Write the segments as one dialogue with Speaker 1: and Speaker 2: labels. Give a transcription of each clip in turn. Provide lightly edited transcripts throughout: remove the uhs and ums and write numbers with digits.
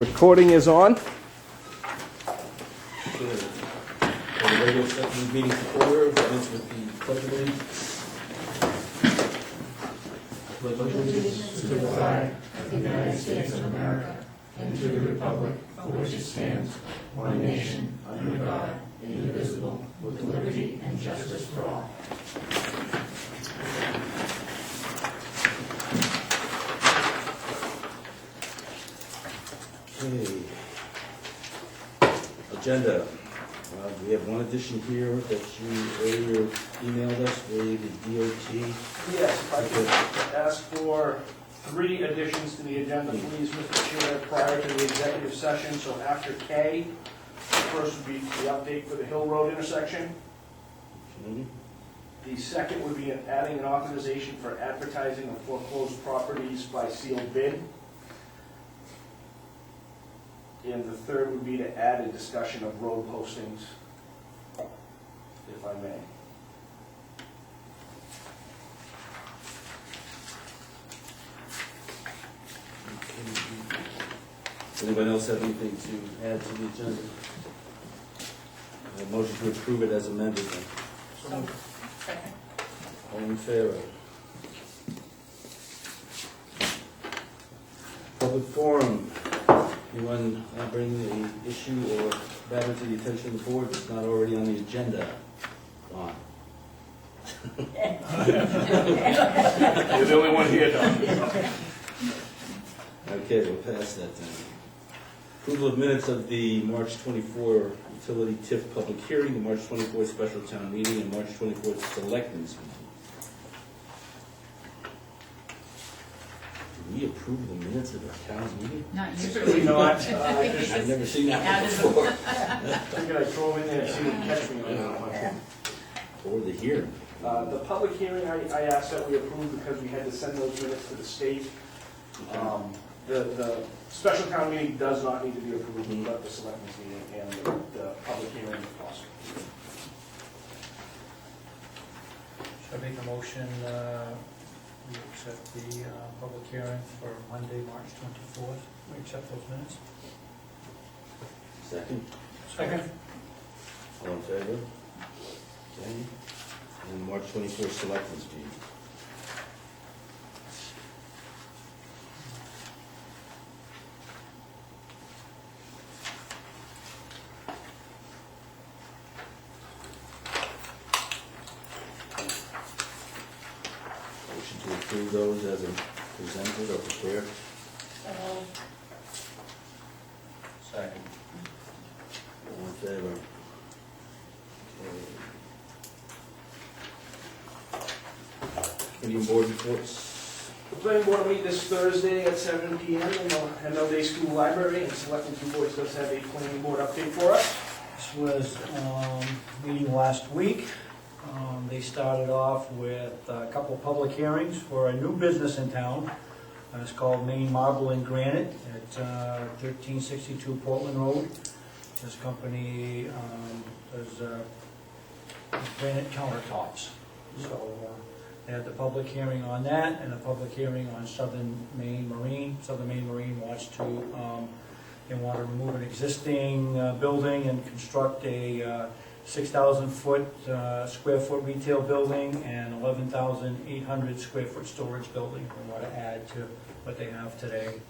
Speaker 1: Recording is on.
Speaker 2: The regular Selectmen meeting to order, begins with the pledge of allegiance.
Speaker 3: To the flag of the United States of America and to the republic for which it stands, one nation, under God, indivisible, with liberty and justice for all.
Speaker 2: Okay. Agenda. We have one addition here that you earlier emailed us, the DOT.
Speaker 4: Yes, if I could ask for 3 additions to the agenda, please, Mr. Chair, prior to the executive session. So after K, the first would be the update for the Hill Road intersection.
Speaker 2: Okay.
Speaker 4: The second would be adding an authorization for advertising of foreclosed properties by sealed bid. And the third would be to add a discussion of road postings, if I may.
Speaker 2: Does anybody else have anything to add to the agenda? A motion to approve it as amended then. All in favor? Public forum. Anyone bring the issue or matter to the attention of the board that's not already on the agenda? Ron.
Speaker 4: You're the only one here, Don.
Speaker 2: Okay, we'll pass that then. Approval of minutes of the March 24 utility TIF public hearing, the March 24th special town meeting, and March 24th selectmen's meeting. Did we approve the minutes of our town meeting?
Speaker 5: Not
Speaker 4: Typically
Speaker 5: usually.
Speaker 4: not.
Speaker 2: I've never seen that
Speaker 5: Added
Speaker 2: before.
Speaker 4: Figured I'd throw them in there and see if you can catch me on that one.
Speaker 2: Or the hearing.
Speaker 4: The public hearing, I asked that we approve because we had to send those minutes to the state. The special town meeting does not need to be approved, but the selectmen's meeting and the public hearing if possible.
Speaker 6: Should I make a motion, we accept the public hearing for Monday, March 24th? We accept those minutes?
Speaker 2: Second?
Speaker 6: Second.
Speaker 2: All in favor? Okay. And March 24th selectmen's meeting. Motion to approve those as presented or prepared.
Speaker 6: Second.
Speaker 2: All in favor? Okay. Committee board reports.
Speaker 4: The planning board will meet this Thursday at 7 p.m. in the MLD School Library, and Selectmen Two Boys does have a planning board update for us.
Speaker 6: This was meeting last week. They started off with a couple of public hearings for a new business in town. It's called Maine Marble and Granite at 1362 Portland Road. This company does granite countertops. So they had the public hearing on that and a public hearing on Southern Maine Marine. Southern Maine Marine wants to, they want to remove an existing building and construct a 6,000 square foot retail building and 11,800 square foot storage building. They want to add to what they have today.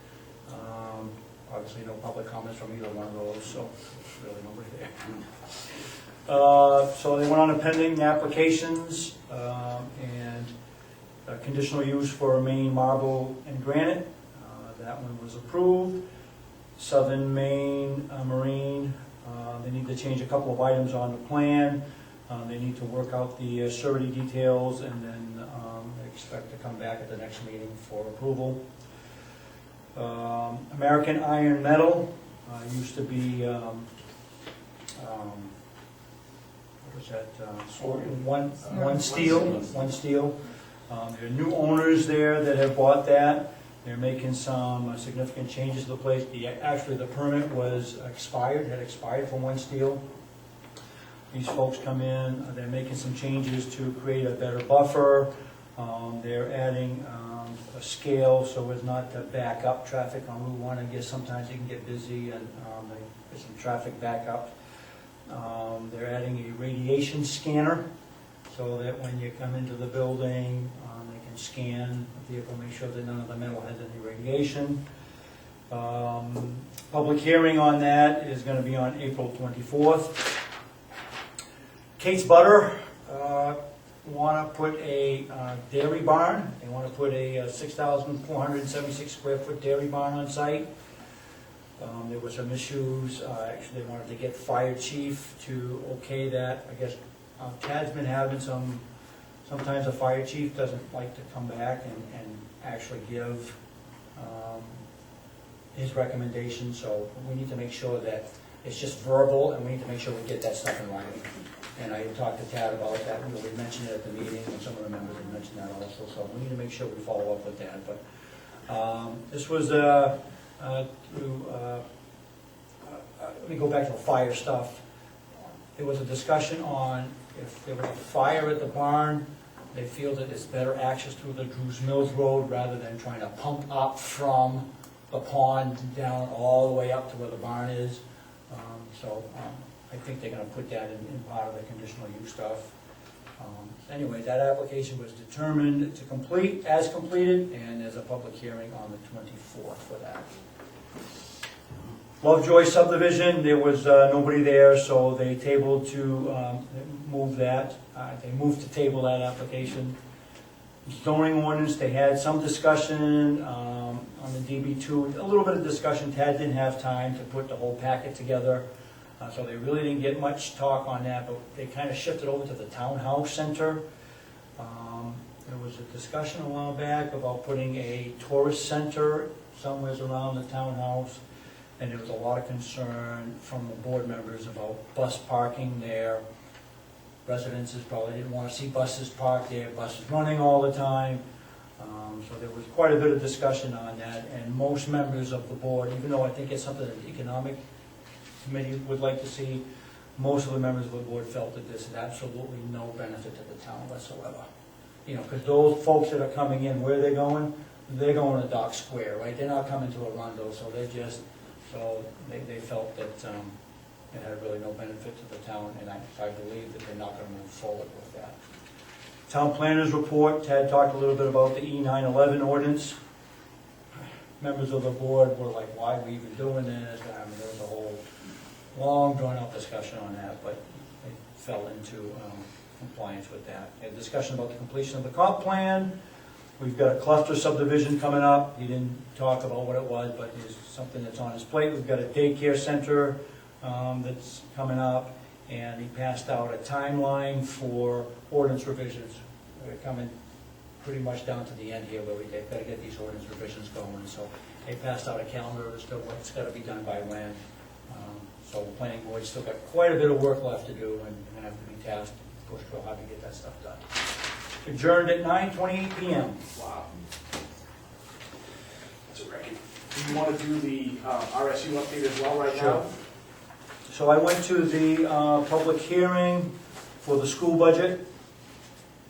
Speaker 6: Obviously no public comments from either one of those, so there's really nobody there. So they went on to pending applications and conditional use for Maine Marble and Granite. That one was approved. Southern Maine Marine, they need to change a couple of items on the plan. They need to work out the surety details, and then they expect to come back at the next meeting for approval. American Iron Metal used to be what was that? One Steel. There are new owners there that have bought that. They're making some significant changes to the place. Actually, the permit was expired, had expired from One Steel. These folks come in, they're making some changes to create a better buffer. They're adding a scale so as not to back up traffic on Route 1. I guess sometimes it can get busy and there's some traffic backup. They're adding a radiation scanner so that when you come into the building, they can scan the vehicle, make sure that none of the metal has any radiation. Public hearing on that is going to be on April 24th. Kate's Butter want to put a dairy barn. They want to put a 6,476 square foot dairy barn on site. There were some issues. Actually, they wanted to get fire chief to okay that. I guess Tad's been having sometimes a fire chief doesn't like to come back and actually give his recommendation, so we need to make sure that it's just verbal, and we need to make sure we get that stuff in writing. And I talked to Tad about that, we mentioned it at the meeting, and some of the members have mentioned that also, so we need to make sure we follow up with that. But this was let me go back to the fire stuff. There was a discussion on if there was a fire at the barn, they feel that it's better access through the Drews Mills Road rather than trying to pump up from the pond down all the way up to where the barn is. I think they're going to put that in part of the conditional use stuff. Anyway, that application was determined to complete, as completed, and there's a public hearing on the 24th for that. Lovejoy subdivision, there was nobody there, so they tabled to move that. They moved to table that application. Zoning ordinance, they had some discussion on the DB2, a little bit of discussion. Tad didn't have time to put the whole packet together, so they really didn't get much talk on that, but they kind of shifted over to the townhouse center. There was a discussion a while back about putting a tourist center somewhere around the townhouse, and there was a lot of concern from the board members about bus parking there. Residences probably didn't want to see buses parked there, buses running all the time. So there was quite a bit of discussion on that, and most members of the board, even though I think it's something that the economic committee would like to see, most of the members of the board felt that this is absolutely no benefit to the town whatsoever. You know, because those folks that are coming in, where they're going to Dock Square, right? They're not coming to Arundel, so they felt that it had really no benefit to the town, and I believe that they're not going to move forward with that. Town planners report, Ted talked a little bit about the E911 ordinance. Members of the board were like, why are we even doing this? I mean, there was a whole long drawn-out discussion on that, but they fell into compliance with that. A discussion about the completion of the comp plan. We've got a cluster subdivision coming up. He didn't talk about what it was, but it's something that's on his plate. We've got a daycare center that's coming up, and he passed out a timeline for ordinance revisions. We're coming pretty much down to the end here where they've got to get these ordinance revisions going. So they passed out a calendar as to what's got to be done by when. So the planning board's still got quite a bit of work left to do, and we're going to have to be tasked, pushed real hard to get that stuff done. Adjourned at 9:28 p.m.
Speaker 4: Wow. That's a record. Do you want to do the RSU update as well right now?
Speaker 6: So I went to the public hearing for the school budget,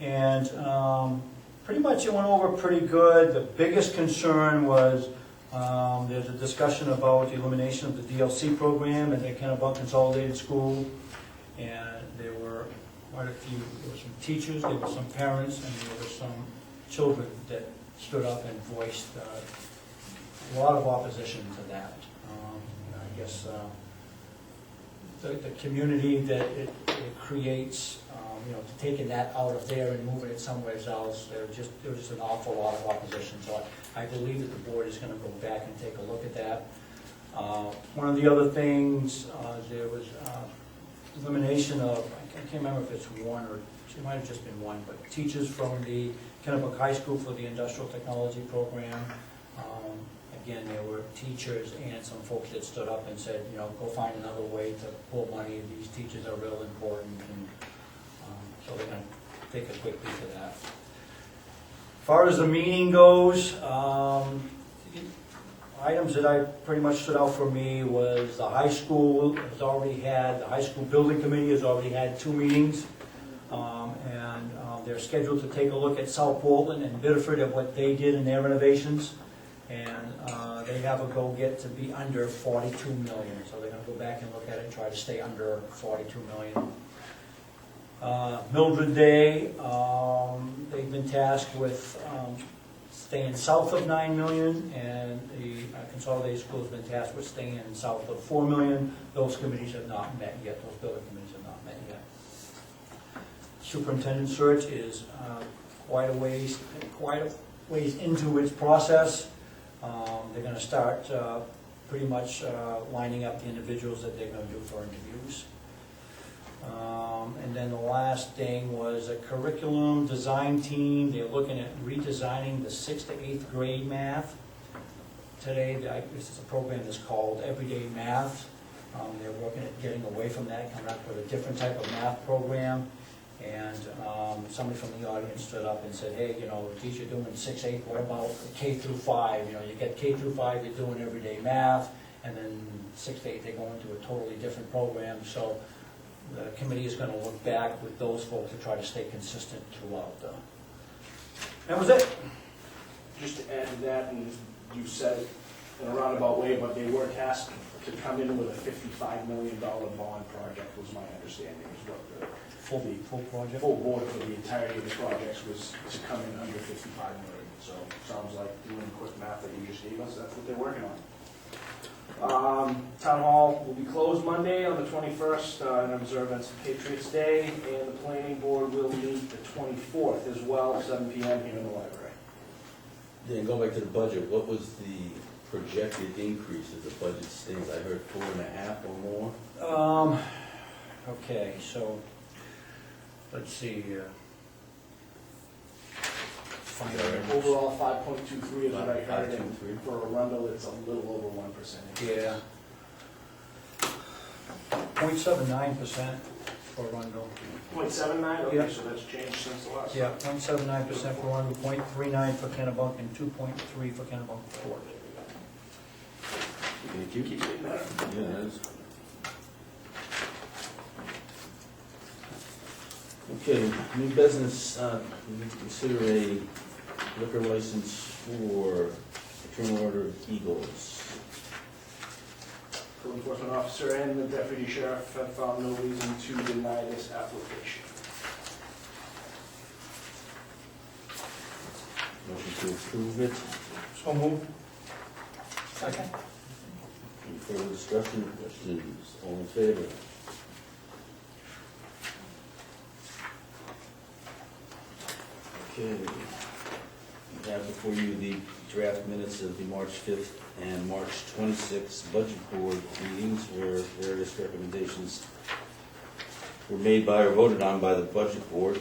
Speaker 6: and pretty much it went over pretty good. The biggest concern was there's a discussion about the elimination of the DLC program at the Kennebunk Consolidated School, and there were quite a few, there were some teachers, there were some parents, and there were some children that stood up and voiced a lot of opposition to that. I guess the community that it creates, taking that out of there and moving it somewhere else, there was just an awful lot of opposition. So I believe that the board is going to go back and take a look at that. One of the other things, there was elimination of, I can't remember if it's one or it might have just been one, but teachers from the Kennebunk High School for the Industrial Technology Program. Again, there were teachers and some folks that stood up and said, go find another way to pull money. These teachers are real important, and so they're going to take a quick peek at that. As far as the meeting goes, items that I pretty much stood out for me was the high school the high school building committee has already had 2 meetings, and They're scheduled to take a look at South Portland and Biddeford at what they did in their renovations. And they have a go-get to be under 42 million. So they're gonna go back and look at it and try to stay under 42 million. Mildred Day, they've been tasked with staying south of 9 million, and the Consolidated School's been tasked with staying south of 4 million. Those committees have not met yet, those building committees have not met yet. Superintendent search is quite a ways into its process. They're gonna start pretty much lining up the individuals that they're gonna do for interviews. And then the last thing was a curriculum design team. They're looking at redesigning the 6th to 8th grade math. Today, this is a program that's called Everyday Math. They're working at getting away from that, coming up with a different type of math program. And somebody from the audience stood up and said, hey, you know, geez, you're doing 6, 8, what about K through 5? You know, you get K through 5, you're doing everyday math, and then 6 to 8, they go into a totally different program. So the committee is gonna look back with those folks to try to stay consistent throughout. That was it.
Speaker 4: Just to add to that, and you said it in a roundabout way, but they were tasked to come in with a $55 million bond project, was my understanding, is what the
Speaker 6: Full project?
Speaker 4: full board for the entirety of the projects was to come in under 55 million. So sounds like doing the quick math that you just gave us, that's what they're working on. Town Hall will be closed Monday on the 21st in observance of Patriots Day, and the planning board will meet the 24th as well, 7 p.m. here in the library.
Speaker 2: Then going back to the budget, what was the projected increase as the budget stands? I heard 4.5 or more.
Speaker 6: Okay, so let's see.
Speaker 4: Overall, 5.23 is what I heard, and
Speaker 2: 5.23.
Speaker 4: for Arundel, it's a little over 1%.
Speaker 6: Yeah. 0.79% for Arundel.
Speaker 4: 0.79, okay,
Speaker 6: Yeah.
Speaker 4: so that's changed since the last.
Speaker 6: Yeah, 0.79% for Arundel, 0.39 for Kennebunk, and 2.3 for Kennebunk Fort.
Speaker 2: Thank you.
Speaker 4: Keep getting better.
Speaker 2: Yeah, that's. Okay, new business, we need to consider a liquor license for Fraternal Order of Eagles.
Speaker 4: Code enforcement officer and the deputy sheriff have found no reason to deny this application.
Speaker 2: Motion to approve it.
Speaker 6: So moved. Second.
Speaker 2: Any further discussion, questions? All in favor? Okay. We have before you the draft minutes of the March 5th and March 26th Budget Board meetings where various recommendations were made by or voted on by the Budget Board.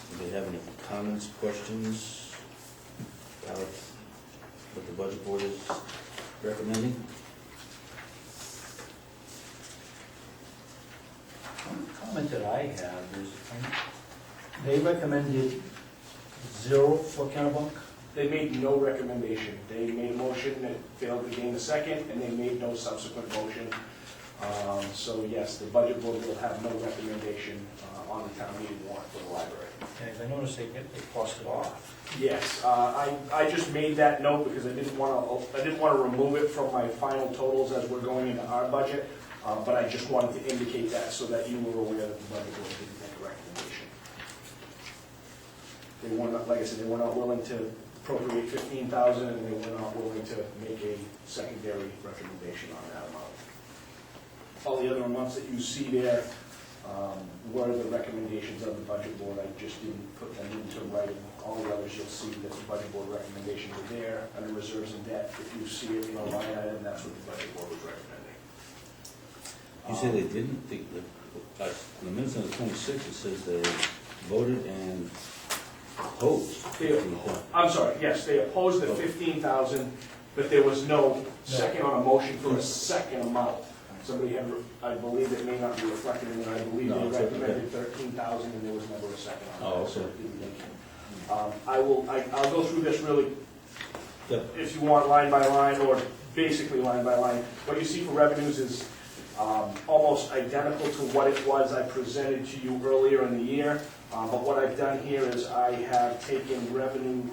Speaker 2: Do they have any comments, questions about what the Budget Board is recommending?
Speaker 6: One comment that I have is, they recommended 0 for Kennebunk.
Speaker 4: They made no recommendation. They made a motion that failed to gain a second, and they made no subsequent motion. So yes, the budget board will have no recommendation on the town meeting warrant for the library.
Speaker 6: And I noticed they crossed it off.
Speaker 4: Yes, I just made that note because I didn't want to remove it from my final totals as we're going into our budget, but I just wanted to indicate that so that you were aware that the budget board didn't make a recommendation. They were not, like I said, they were not willing to appropriate $15,000, and they were not willing to make a secondary recommendation on that amount. All the other amounts that you see there were the recommendations of the budget board. I just didn't put them into writing. All the others, you'll see that the budget board recommendations are there under reserves and debt. If you see it in a line item, that's what the budget board was recommending.
Speaker 2: You say they didn't think that, in the minutes on the 26th, it says they voted and opposed.
Speaker 4: I'm sorry, yes, they opposed the 15,000, but there was no second on a motion for a second amount. Somebody had, I believe it may not be reflected in there, I believe
Speaker 2: No,
Speaker 4: they
Speaker 2: it's
Speaker 4: recommended 13,000 and there was never a second on that.
Speaker 2: Oh,
Speaker 4: So
Speaker 2: okay.
Speaker 4: it didn't make it. I'll go through this really,
Speaker 2: Yep.
Speaker 4: if you want, line by line, or basically line by line. What you see for revenues is almost identical to what it was I presented to you earlier in the year. But what I've done here is I have taken revenue,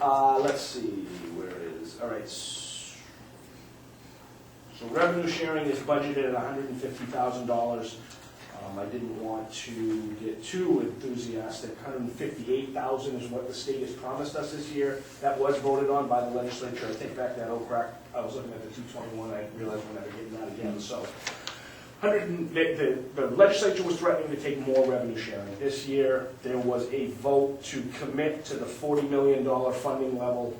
Speaker 4: let's see, where it is, all right. So revenue sharing is budgeted at $150,000. I didn't want to get too enthusiastic. $158,000 is what the state has promised us this year. That was voted on by the legislature. I take back that old crack. I was looking at the 221. I realized we're never getting that again. So the legislature was threatening to take more revenue sharing. This year, there was a vote to commit to the $40 million funding level,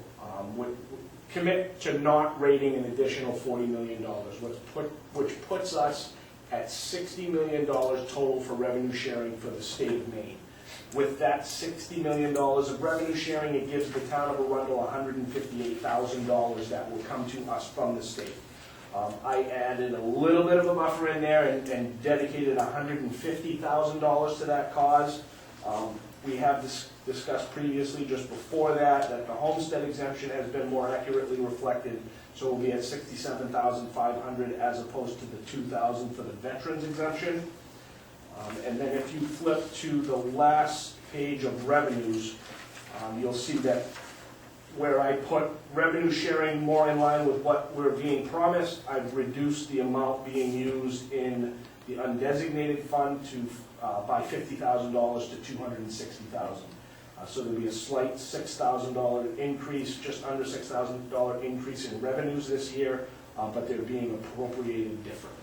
Speaker 4: commit to not rating an additional $40 million, which puts us at $60 million total for revenue sharing for the state of Maine. With that $60 million of revenue sharing, it gives the town of Arundel $158,000 that will come to us from the state. I added a little bit of a buffer in there and dedicated $150,000 to that cause. We have discussed previously, just before that the homestead exemption has been more accurately reflected, so we'll be at $67,500 as opposed to the $2,000 for the veterans exemption. And then if you flip to the last page of revenues, you'll see that where I put revenue sharing more in line with what we're being promised, I've reduced the amount being used in the undesignated fund to by $50,000 to $260,000. So there'll be a slight $6,000 increase, just under $6,000 increase in revenues this year, but they're being appropriated differently.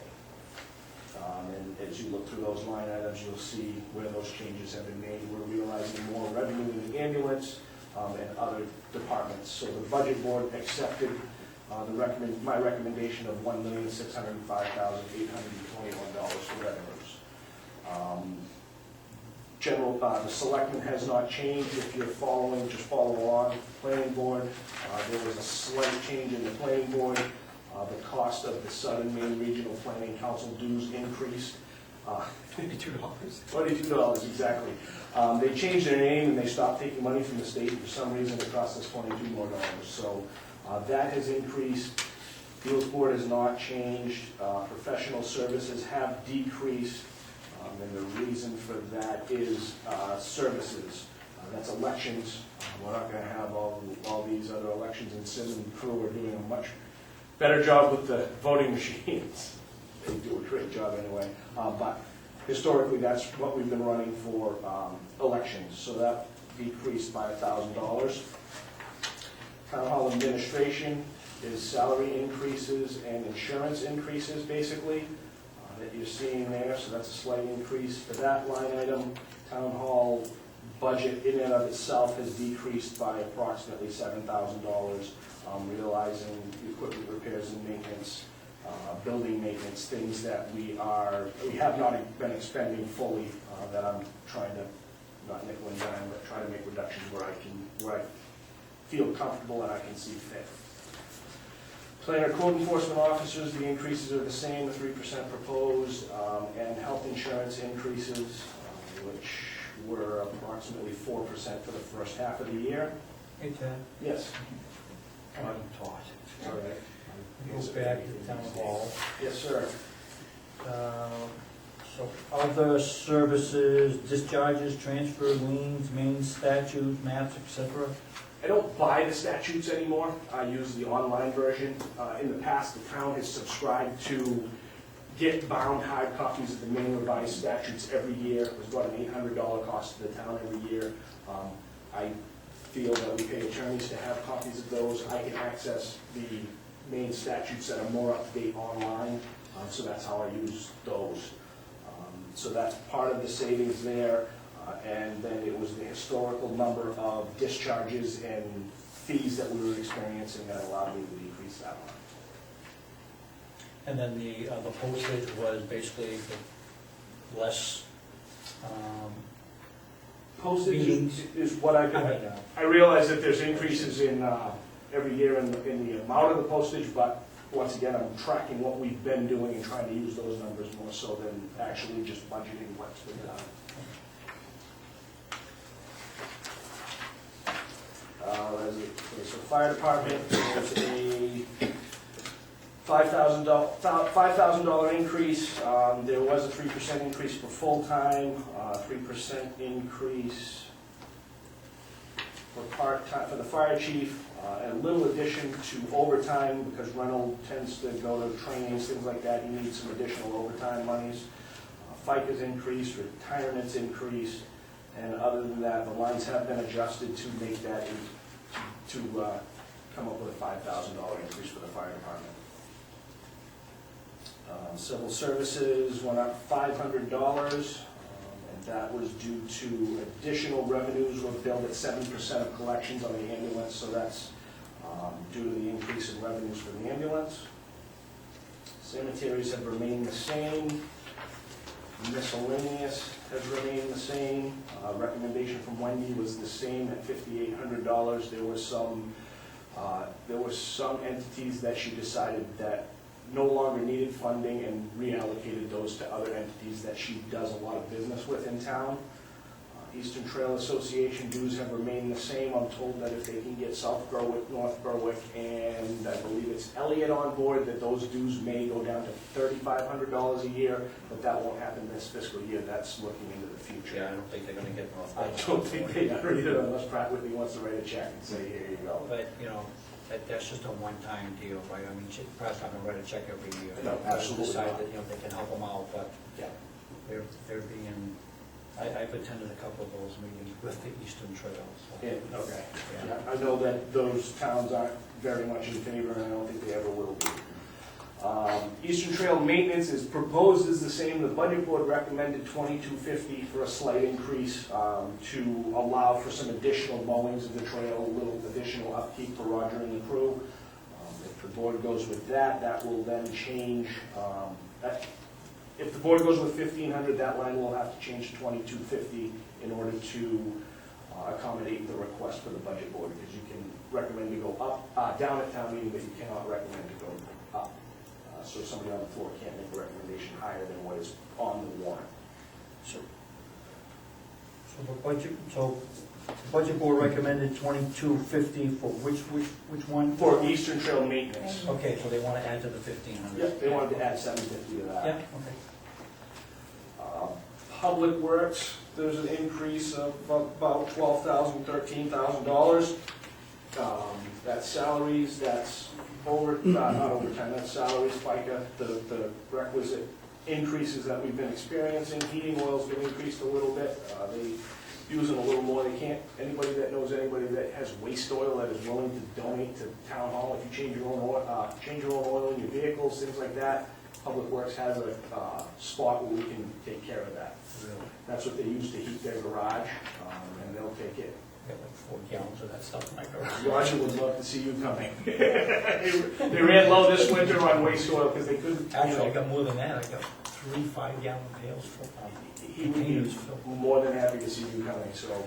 Speaker 4: And as you look through those line items, you'll see where those changes have been made. We're realizing more revenue in the ambulance and other departments. So the budget board accepted my recommendation of $1,605,821 for revenues. The selectmen has not changed. If you're following, just follow along. Planning board, there was a slight change in the planning board. The cost of the Southern Maine Regional Planning Council dues increased.
Speaker 3: $22.
Speaker 4: $22, exactly. They changed their name and they stopped taking money from the state. For some reason, it cost us $22 more. So that has increased. Appeals board has not changed. Professional services have decreased. And the reason for that is services. That's elections. We're not going to have all these other elections, and Sim and crew are doing a much better job with the voting machines. They do a great job anyway. But historically, that's what we've been running for elections. So that decreased by $1,000. Town hall administration is salary increases and insurance increases, basically, that you're seeing there. So that's a slight increase for that line item. Town hall budget in and of itself has decreased by approximately $7,000, realizing equipment repairs and maintenance, building maintenance, things that we have not been expending fully, that I'm trying to, not nickel and dime, but try to make reductions where I feel comfortable and I can see fit. Planner code enforcement officers, the increases are the same, the 3% proposed, and health insurance increases, which were approximately 4% for the first half of the year.
Speaker 6: Hey, Ted.
Speaker 4: Yes.
Speaker 6: I'm taught.
Speaker 4: All right.
Speaker 6: Go back to the town hall.
Speaker 4: Yes, sir.
Speaker 6: So other services, discharges, transfer liens, main statutes, maps, etc.
Speaker 4: I don't buy the statutes anymore. I use the online version. In the past, the town has subscribed to get bound hard copies of the Maine revised statutes every year. It was about an $800 cost to the town every year. I feel that we pay attorneys to have copies of those. I can access the Maine statutes that are more up to date online, so that's how I use those. So that's part of the savings there. And then it was the historical number of discharges and fees that we were experiencing that allowed me to decrease that one.
Speaker 6: And then the postage was basically the less
Speaker 4: Postage
Speaker 6: meetings.
Speaker 4: is what I've been, I realize that there's increases in every year in the amount of the postage, but once again, I'm tracking what we've been doing and trying to use those numbers more so than actually just budgeting what's been done. So fire department, there's $5,000 increase. There was a 3% increase for full-time, 3% increase for part-time, for the fire chief, and a little addition to overtime, because Reynolds tends to go to trainings, things like that, he needs some additional overtime monies. FICA's increased, retirement's increased, and other than that, the lines have been adjusted to make that, to come up with a $5,000 increase for the fire department. Civil services went up $500. That was due to additional revenues were billed at 70% of collections on the ambulance, so that's due to the increase in revenues for the ambulance. Cemeteries have remained the same. Miscellaneous has remained the same. Recommendation from Wendy was the same at $5,800. There were some entities that she decided that no longer needed funding and reallocated those to other entities that she does a lot of business with in town. Eastern Trail Association dues have remained the same. I'm told that if they can get South Berwick, North Berwick, and I believe it's Elliott on board, that those dues may go down to $3,500 a year, but that won't happen this fiscal year. That's looking into the future.
Speaker 6: Yeah, I don't think they're gonna get North
Speaker 4: I
Speaker 6: Berwick.
Speaker 4: don't think they are either, unless Pratt Whitney wants to write a check and say, here you go.
Speaker 6: But, you know, that's just a one-time deal, right? I mean, Pratt's not gonna write a check every year.
Speaker 4: No, absolutely
Speaker 6: Decide
Speaker 4: not.
Speaker 6: that, you know, they can help them out, but
Speaker 4: Yeah.
Speaker 6: they're being, I've attended a couple of those meetings with the Eastern Trail, so.
Speaker 4: Yeah, okay.
Speaker 6: Yeah.
Speaker 4: Yeah, I know that those towns aren't very much in favor, and I don't think they ever will be. Eastern Trail maintenance is proposed as the same. The budget board recommended $2,250 for a slight increase to allow for some additional mowings of the trail, a little additional upkeep for Roger and the crew. If the board goes with that, that will then change. If the board goes with $1,500, that line will have to change to $2,250 in order to accommodate the request for the budget board, because you can recommend to go up, down at town meeting, but you cannot recommend to go up. So somebody on the floor can't make a recommendation higher than what is on the warrant.
Speaker 6: So the budget board recommended $2,250 for which one?
Speaker 4: For Eastern Trail maintenance.
Speaker 6: Okay, so they wanna add to the $1,500.
Speaker 4: Yep, they wanted to add $750 to that.
Speaker 6: Yeah, okay.
Speaker 4: Public Works, there's an increase of about $12,000, $13,000. That's salaries, that's not overtime, that's salaries, FICA, the requisite increases that we've been experiencing. Heating oil's been increased a little bit. They using a little more. They can't, anybody that knows anybody that has waste oil that is willing to donate to town hall, if you change your own oil in your vehicles, things like that, Public Works has a spot where we can take care of that.
Speaker 6: Really?
Speaker 4: That's what they use to heat their garage, and they'll take it.
Speaker 6: Got like 4 gallons of that stuff in my garage.
Speaker 4: Roger would love to see you coming. They ran low this winter on waste oil because they couldn't.
Speaker 6: Actually, I got more than that. I got 3 5-gallon pails full.
Speaker 4: He would be more than happy to see you coming, so,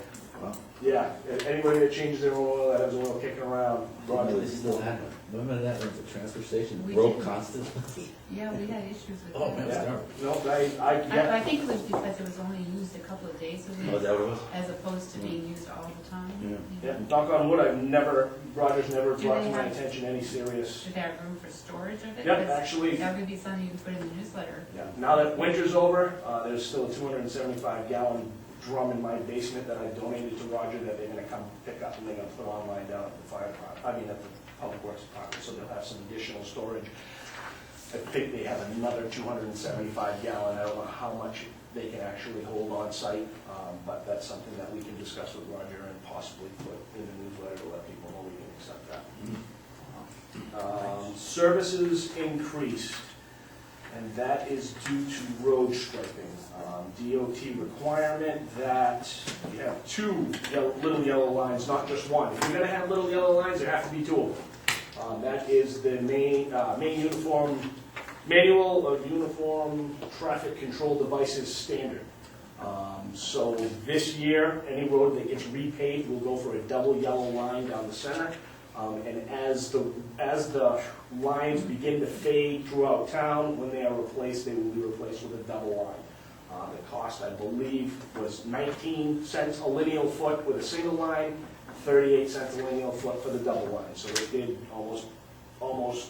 Speaker 4: yeah, anybody that changes their oil, that has oil kicking around, Roger.
Speaker 2: They still have it. Remember that, at the transfer station,
Speaker 3: We
Speaker 2: broke
Speaker 3: did.
Speaker 2: constantly?
Speaker 3: Yeah, we had issues with
Speaker 2: Oh, man.
Speaker 3: that.
Speaker 4: Yeah, no,
Speaker 3: I
Speaker 4: yeah,
Speaker 3: think it was because it was only used a couple of days a
Speaker 2: Oh, is
Speaker 3: week,
Speaker 2: that what it was?
Speaker 3: as opposed to being used all the time.
Speaker 4: yeah, knock on wood, Roger's never
Speaker 3: Do
Speaker 4: brought
Speaker 3: they
Speaker 4: to my
Speaker 3: have-
Speaker 4: attention any serious.
Speaker 3: Should they have room for storage of it?
Speaker 4: Yeah,
Speaker 3: Because
Speaker 4: actually,
Speaker 3: that would be something you could put in the newsletter.
Speaker 4: yeah, now that winter's over, there's still a 275-gallon drum in my basement that I donated to Roger that they're gonna come pick up and they're gonna put online down at the fire department, at the Public Works Department, so they'll have some additional storage. I think they have another 275-gallon, I don't know how much they can actually hold on site, but that's something that we can discuss with Roger and possibly put in the newsletter to let people know we can accept that. Services increased, and that is due to road striping. DOT requirement that you have 2 little yellow lines, not just one. If you're gonna have little yellow lines, there have to be 2 of them. That is the main uniform, manual of uniform traffic control devices standard. So this year, any road that gets repaved will go for a double yellow line down the center. And as the lines begin to fade throughout town, when they are replaced, they will be replaced with a double line. The cost, I believe, was 19 cents a lineal foot with a single line, 38 cents a lineal foot for the double line. So it did almost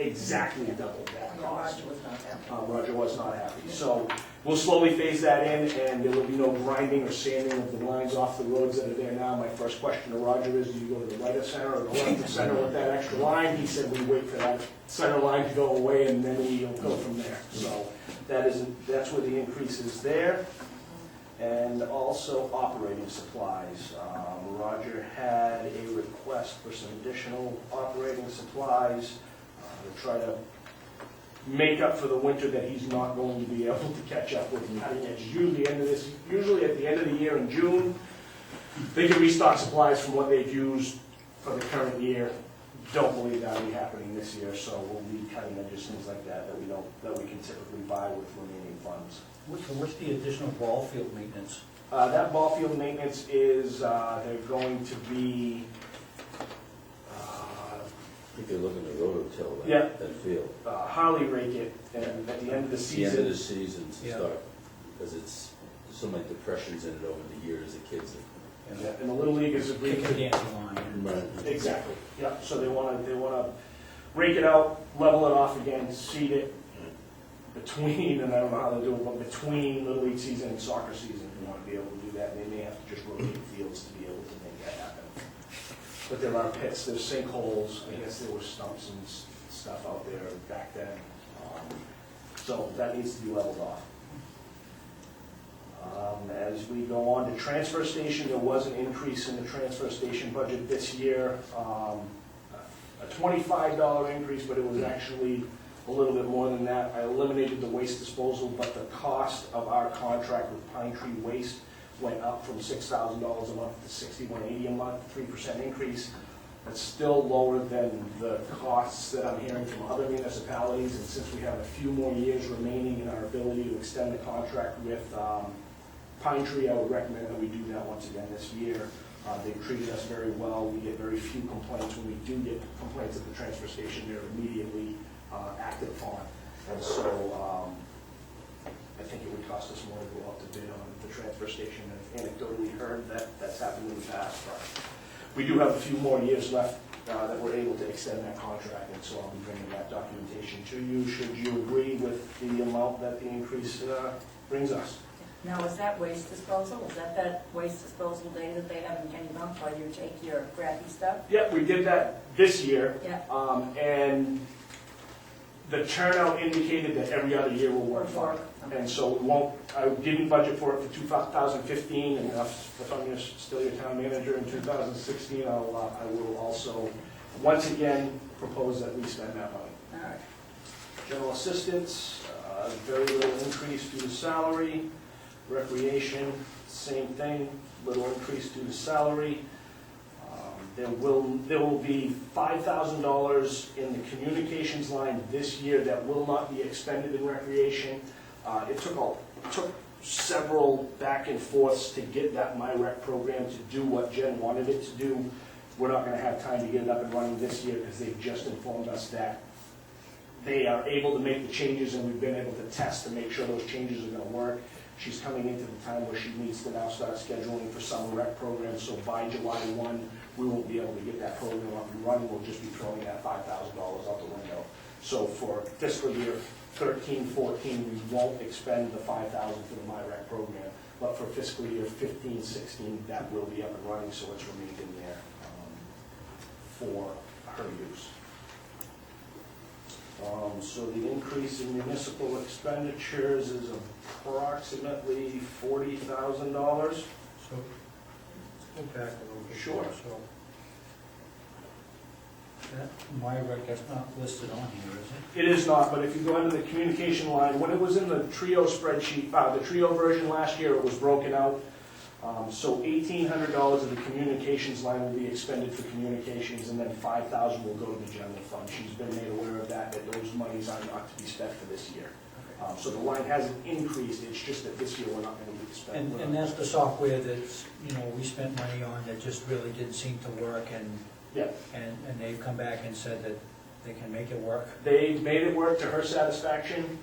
Speaker 4: exactly double that
Speaker 3: Yeah,
Speaker 4: cost.
Speaker 3: Roger was not happy.
Speaker 4: Roger was not happy. So we'll slowly phase that in, and there will be no grinding or sanding of the lines off the roads that are there now. My first question to Roger is, do you go to the right of center or the left of center with that extra line? He said we wait for that center line to go away, and then we'll go from there. So that's where the increase is there. And also operating supplies. Roger had a request for some additional operating supplies to try to make up for the winter that he's not going to be able to catch up with cutting edge. Usually at the end of the year in June, they can restock supplies from what they've used for the current year. Don't believe that'll be happening this year, so we'll be cutting edges, things like that that we can typically buy with remaining funds.
Speaker 6: What's the additional ball field maintenance?
Speaker 4: That ball field maintenance is, they're going to be,
Speaker 2: I think they're looking to rototill
Speaker 4: Yeah.
Speaker 2: that field.
Speaker 4: Harley rake it, and at the end of the
Speaker 2: At the end of the
Speaker 4: season.
Speaker 2: season to
Speaker 6: Yeah.
Speaker 2: start, because it's, there's so many depressions in it over the years, the kids.
Speaker 4: Yeah, and the Little League has agreed
Speaker 6: Kick
Speaker 4: to.
Speaker 6: a dancing line.
Speaker 2: Right.
Speaker 4: Exactly, yeah, so they wanna rake it out, level it off again, seed it between, and I don't know how they do it, but between Little League season and soccer season, they wanna be able to do that, and they may have to just rotate fields to be able to make that happen. But there are pits, there's sinkholes, I guess there were stumps and stuff out there back then, so that needs to be leveled off. As we go on to transfer station, there was an increase in the transfer station budget this year. A $25 increase, but it was actually a little bit more than that. I eliminated the waste disposal, but the cost of our contract with Pine Tree Waste went up from $6,000 a month to $61.80 a month, 3% increase. That's still lower than the costs that I'm hearing from other municipalities, and since we have a few more years remaining in our ability to extend the contract with Pine Tree, I would recommend that we do that once again this year. They've treated us very well. We get very few complaints. When we do get complaints at the transfer station, they're immediately acted upon. And so I think it would cost us more to go out to bid on the transfer station. I've anecdotally heard that that's happened in the past, but we do have a few more years left that we're able to extend that contract, and so I'll be bringing that documentation to you, should you agree with the amount that the increase brings us.
Speaker 3: Now, is that waste disposal? Is that waste disposal day that they have in Kenny Bump while you take your crappy stuff?
Speaker 4: Yeah, we did that this year,
Speaker 3: Yeah.
Speaker 4: and the turnout indicated that every other year will work fine. And so we won't, I didn't budget for it for 2015, and if I'm still your town manager in 2016, I will also, once again, propose that we spend that money.
Speaker 3: All right.
Speaker 4: General assistance, very little increase due to salary. Recreation, same thing, little increase due to salary. There will be $5,000 in the communications line this year that will not be expended in recreation. It took several back and forths to get that MyRec program to do what Jen wanted it to do. We're not going to have time to get it up and running this year because they've just informed us that they are able to make the changes, and we've been able to test to make sure those changes are going to work. She's coming into the time where she needs to now start scheduling for summer rec programs, so by July 1, we won't be able to get that program up and running. We'll just be throwing that $5,000 out the window. So for fiscal year 13-14, we won't expend the $5,000 for the MyRec program, but for fiscal year 15-16, that will be up and running, so it's remained in there for her use. So the increase in municipal expenditures is approximately $40,000.
Speaker 6: So, let's go back a little bit.
Speaker 4: Sure.
Speaker 6: So, that, MyRec, that's not listed on here, is it?
Speaker 4: It is not, but if you go into the communication line, when it was in the Trio spreadsheet, the Trio version last year, it was broken out. So $1,800 of the communications line will be expended for communications, and then $5,000 will go to the general fund. She's been made aware of that those monies are not to be spent for this year. So the line hasn't increased, it's just that this year we're not going to get to spend.
Speaker 6: And that's the software that's, we spent money on that just really didn't seem to work, and
Speaker 4: Yeah.
Speaker 6: and they've come back and said that they can make it work.
Speaker 4: They made it work to her satisfaction.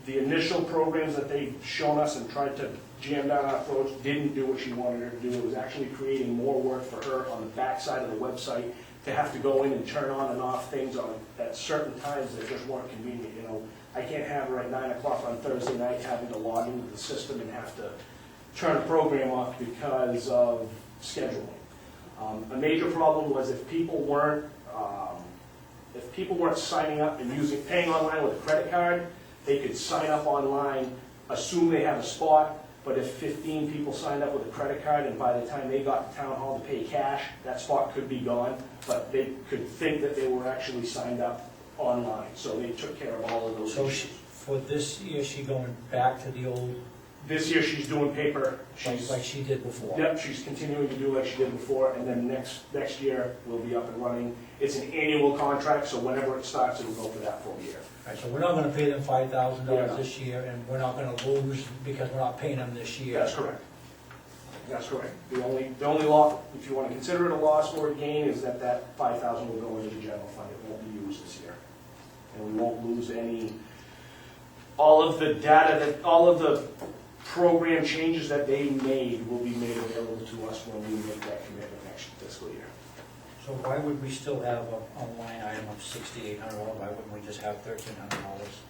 Speaker 4: The initial programs that they've shown us and tried to jam down our throats didn't do what she wanted her to do. It was actually creating more work for her on the backside of the website to have to go in and turn on and off things at certain times that just weren't convenient. You know, I can't have her at 9 o'clock on Thursday night having to log into the system and have to turn a program off because of scheduling. A major problem was if people weren't signing up and paying online with a credit card, they could sign up online, assume they have a spot, but if 15 people signed up with a credit card and by the time they got to town hall to pay cash, that spot could be gone, but they could think that they were actually signed up online. So they took care of all of those
Speaker 6: So
Speaker 4: issues.
Speaker 6: for this year, she going back to the old,
Speaker 4: This year she's doing paper.
Speaker 6: like she did before?
Speaker 4: Yep, she's continuing to do like she did before, and then next year we'll be up and running. It's an annual contract, so whenever it starts, it'll go for that full year.
Speaker 6: Right, so we're not gonna pay them $5,000
Speaker 4: Yeah.
Speaker 6: this year, and we're not gonna lose because we're not paying them this year?
Speaker 4: That's correct. That's correct. The only loss, if you want to consider it a loss or a gain, is that $5,000 will go into the general fund. It won't be used this year. And we won't lose all of the data all of the program changes that they made will be made available to us when we make that commitment next fiscal year.
Speaker 6: So why would we still have a line item of $6,800? Why wouldn't we just have $1,300?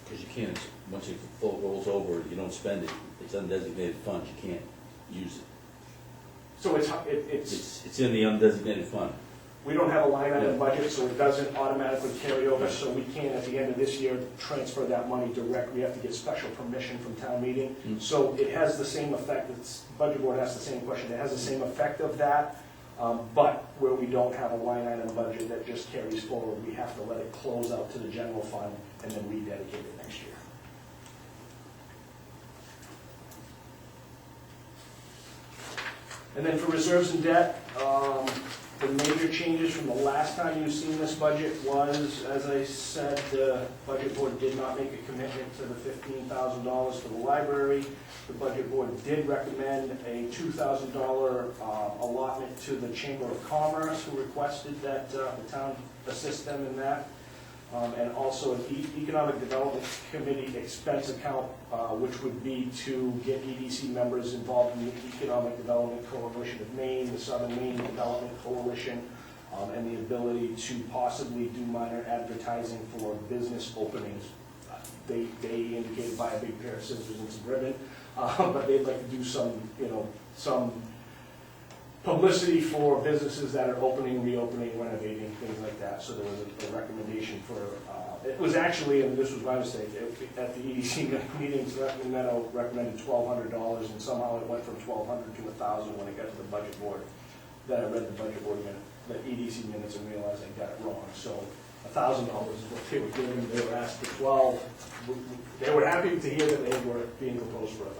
Speaker 2: Because you can't, once it rolls over, you don't spend it, it's undesignated funds, you can't use it.
Speaker 4: So
Speaker 2: It's in the undesignated fund.
Speaker 4: we don't have a line item budget, so it doesn't automatically carry over, so we can't, at the end of this year, transfer that money direct. We have to get special permission from town meeting. So it has the same effect, budget board asked the same question, it has the same effect of that, but where we don't have a line item budget that just carries forward, we have to let it close out to the general fund and then rededicate it next year. And then for reserves and debt, the major changes from the last time you've seen this budget was, as I said, the budget board did not make a commitment to the $15,000 for the library. The budget board did recommend a $2,000 allotment to the Chamber of Commerce, who requested that the town assist them in that. And also an Economic Development Committee expense account, which would be to get EDC members involved in the Economic Development Coalition of Maine, the Southern Maine Development Coalition, and the ability to possibly do minor advertising for business openings. They indicated buy a big pair of scissors and some ribbon, but they'd like to do some publicity for businesses that are opening, reopening, renovating, things like that. So there was a recommendation for, it was actually, and this was my mistake, at the EDC meeting, Selectmen Meadow recommended $1,200, and somehow it went from $1,200 to $1,000 when it got to the budget board. Then I read the budget board the EDC minutes and realized I got it wrong. So $1,000 is what they were given. They were asked for $1,200. They were happy to hear that they were being proposed for $1,000.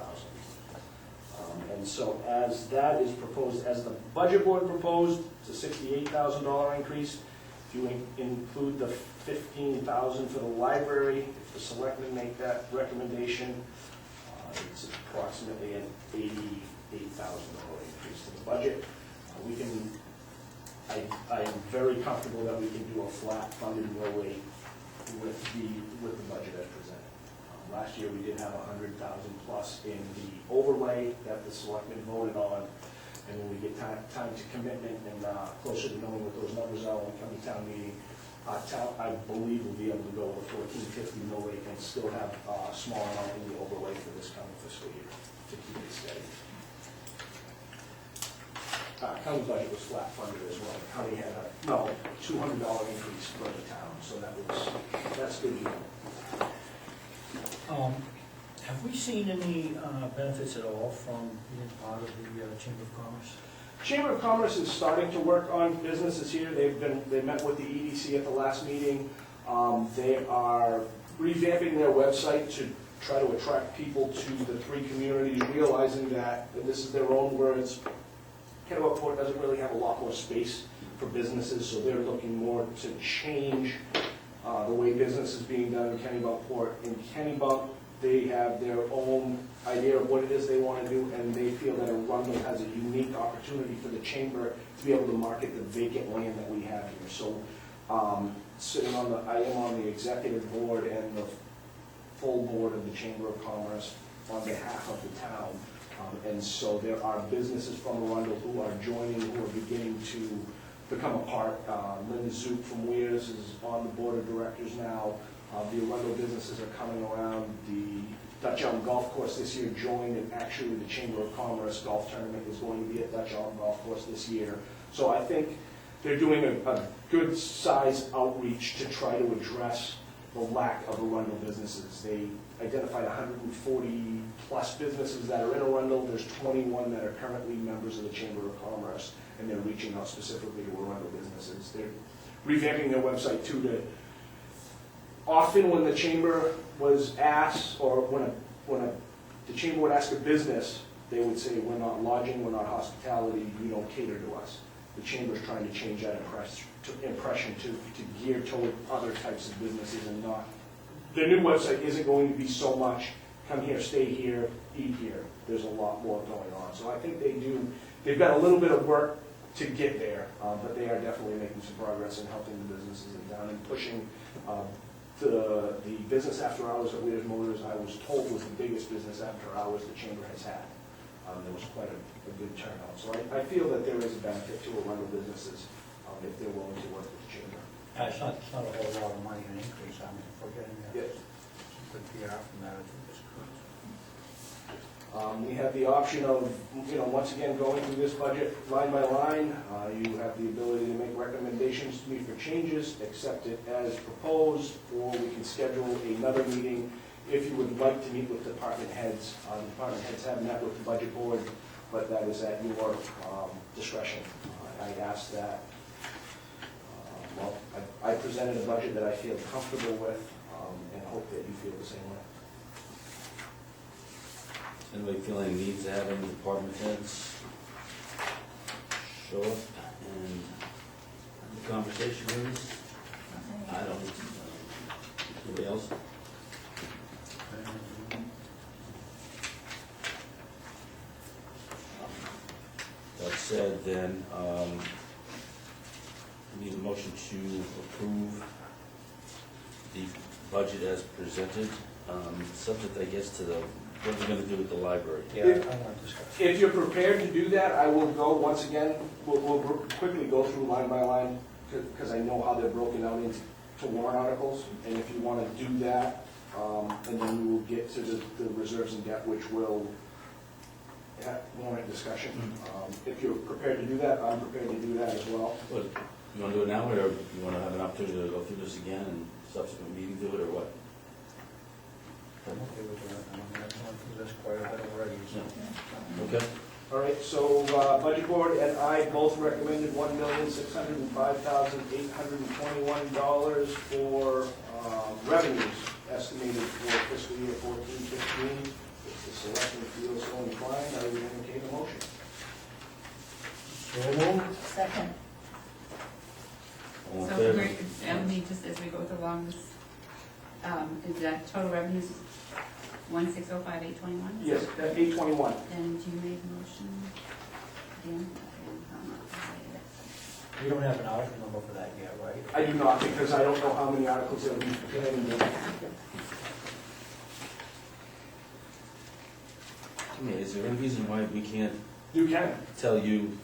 Speaker 4: And so as that is proposed, as the budget board proposed, it's a $68,000 increase. If you include the $15,000 for the library, if the selectmen make that recommendation, it's approximately an $88,000 increase to the budget. I am very comfortable that we can do a flat funded mill rate with the budget as presented. Last year, we did have 100,000 plus in the overlay that the selectmen voted on, and when we get time to commitment and closer to knowing what those numbers are when we come to town meeting, I believe we'll be able to go with a 1450 mill rate and still have a small amount in the overlay for this coming fiscal year to keep it steady. County budget was flat funded as well. County had a $200 increase for the town, so that's good news.
Speaker 6: Have we seen any benefits at all from being part of the Chamber of Commerce?
Speaker 4: Chamber of Commerce is starting to work on businesses here. They met with the EDC at the last meeting. They are revamping their website to try to attract people to the three communities, realizing that, and this is their own words, Kennebunkport doesn't really have a lot more space for businesses, so they're looking more to change the way business is being done in Kennebunkport. In Kennebunk, they have their own idea of what it is they want to do, and they feel that Arundel has a unique opportunity for the chamber to be able to market the vacant land that we have here. So, I am on the executive board, and full board of the Chamber of Commerce on behalf of the town. And so there are businesses from Arundel who are joining, who are beginning to become a part. Linda Zook from Weirs is on the board of directors now. The Arundel businesses are coming around. The Dutch Elm Golf Course this year joined, and actually the Chamber of Commerce golf tournament is going to be at Dutch Elm Golf Course this year. So I think they're doing a good size outreach to try to address the lack of Arundel businesses. They identified 140 plus businesses that are in Arundel. There's 21 that are currently members of the Chamber of Commerce, and they're reaching out specifically to Arundel businesses. They're revamping their website too. To often when the chamber was asked, or when the chamber would ask a business, they would say, "We're not lodging, we're not hospitality, you don't cater to us." The chamber's trying to change that impression to gear toward other types of businesses and not. The new website isn't going to be so much, come here, stay here, eat here. There's a lot more going on. So I think they've got a little bit of work to get there, but they are definitely making some progress in helping the businesses in town and pushing the business after hours at Weirs Motors. I was told was the biggest business after hours the chamber has had. There was quite a good turnout. So I feel that there is a benefit to Arundel businesses if they're willing to work with the chamber.
Speaker 6: It's not a whole lot of money in increase, I mean, if we're getting
Speaker 4: Yes.
Speaker 6: good PR from that, I think it's good.
Speaker 4: We have the option of, once again, going through this budget line by line. You have the ability to make recommendations to me for changes, accept it as proposed, or we can schedule another meeting if you would like to meet with department heads. Department heads have met with the budget board, but that is at your discretion. I asked that. I presented a budget that I feel comfortable with, and hope that you feel the same way.
Speaker 2: Anybody feeling needs to have any department heads show up and have a conversation with us? I don't. Anybody else? That said, then, we need a motion to approve the budget as presented, subject, I guess, to what we're gonna do with the library.
Speaker 6: Yeah, I want to discuss.
Speaker 4: If you're prepared to do that, I will go, once again, we'll quickly go through line by line, because I know how they're broken out into warrant articles, and if you want to do that, and then we will get to the reserves and debt, which will warrant discussion. If you're prepared to do that, I'm prepared to do that as well.
Speaker 2: What, you wanna do it now, or you wanna have an opportunity to go through this again and subsequent meeting do it, or what?
Speaker 6: I'm okay with that, I mean, I've gone through this quite a bit already, so.
Speaker 2: Okay.
Speaker 4: All right, so Budget Board and I both recommended $1,605,821 for revenues estimated for fiscal year 14-15. If the selectmen feel so inclined, I would indicate a motion.
Speaker 6: So moved.
Speaker 3: Second.
Speaker 2: All in
Speaker 1: So
Speaker 2: favor?
Speaker 1: just as we go along this, is that total revenues 1,605,821?
Speaker 4: Yes, 821.
Speaker 1: And you made a motion, Dan?
Speaker 6: You don't have an article number for that yet, right?
Speaker 4: I do not, because I don't know how many articles there will be prepared.
Speaker 2: I mean, is there any reason why we can't
Speaker 4: You can.
Speaker 2: tell you,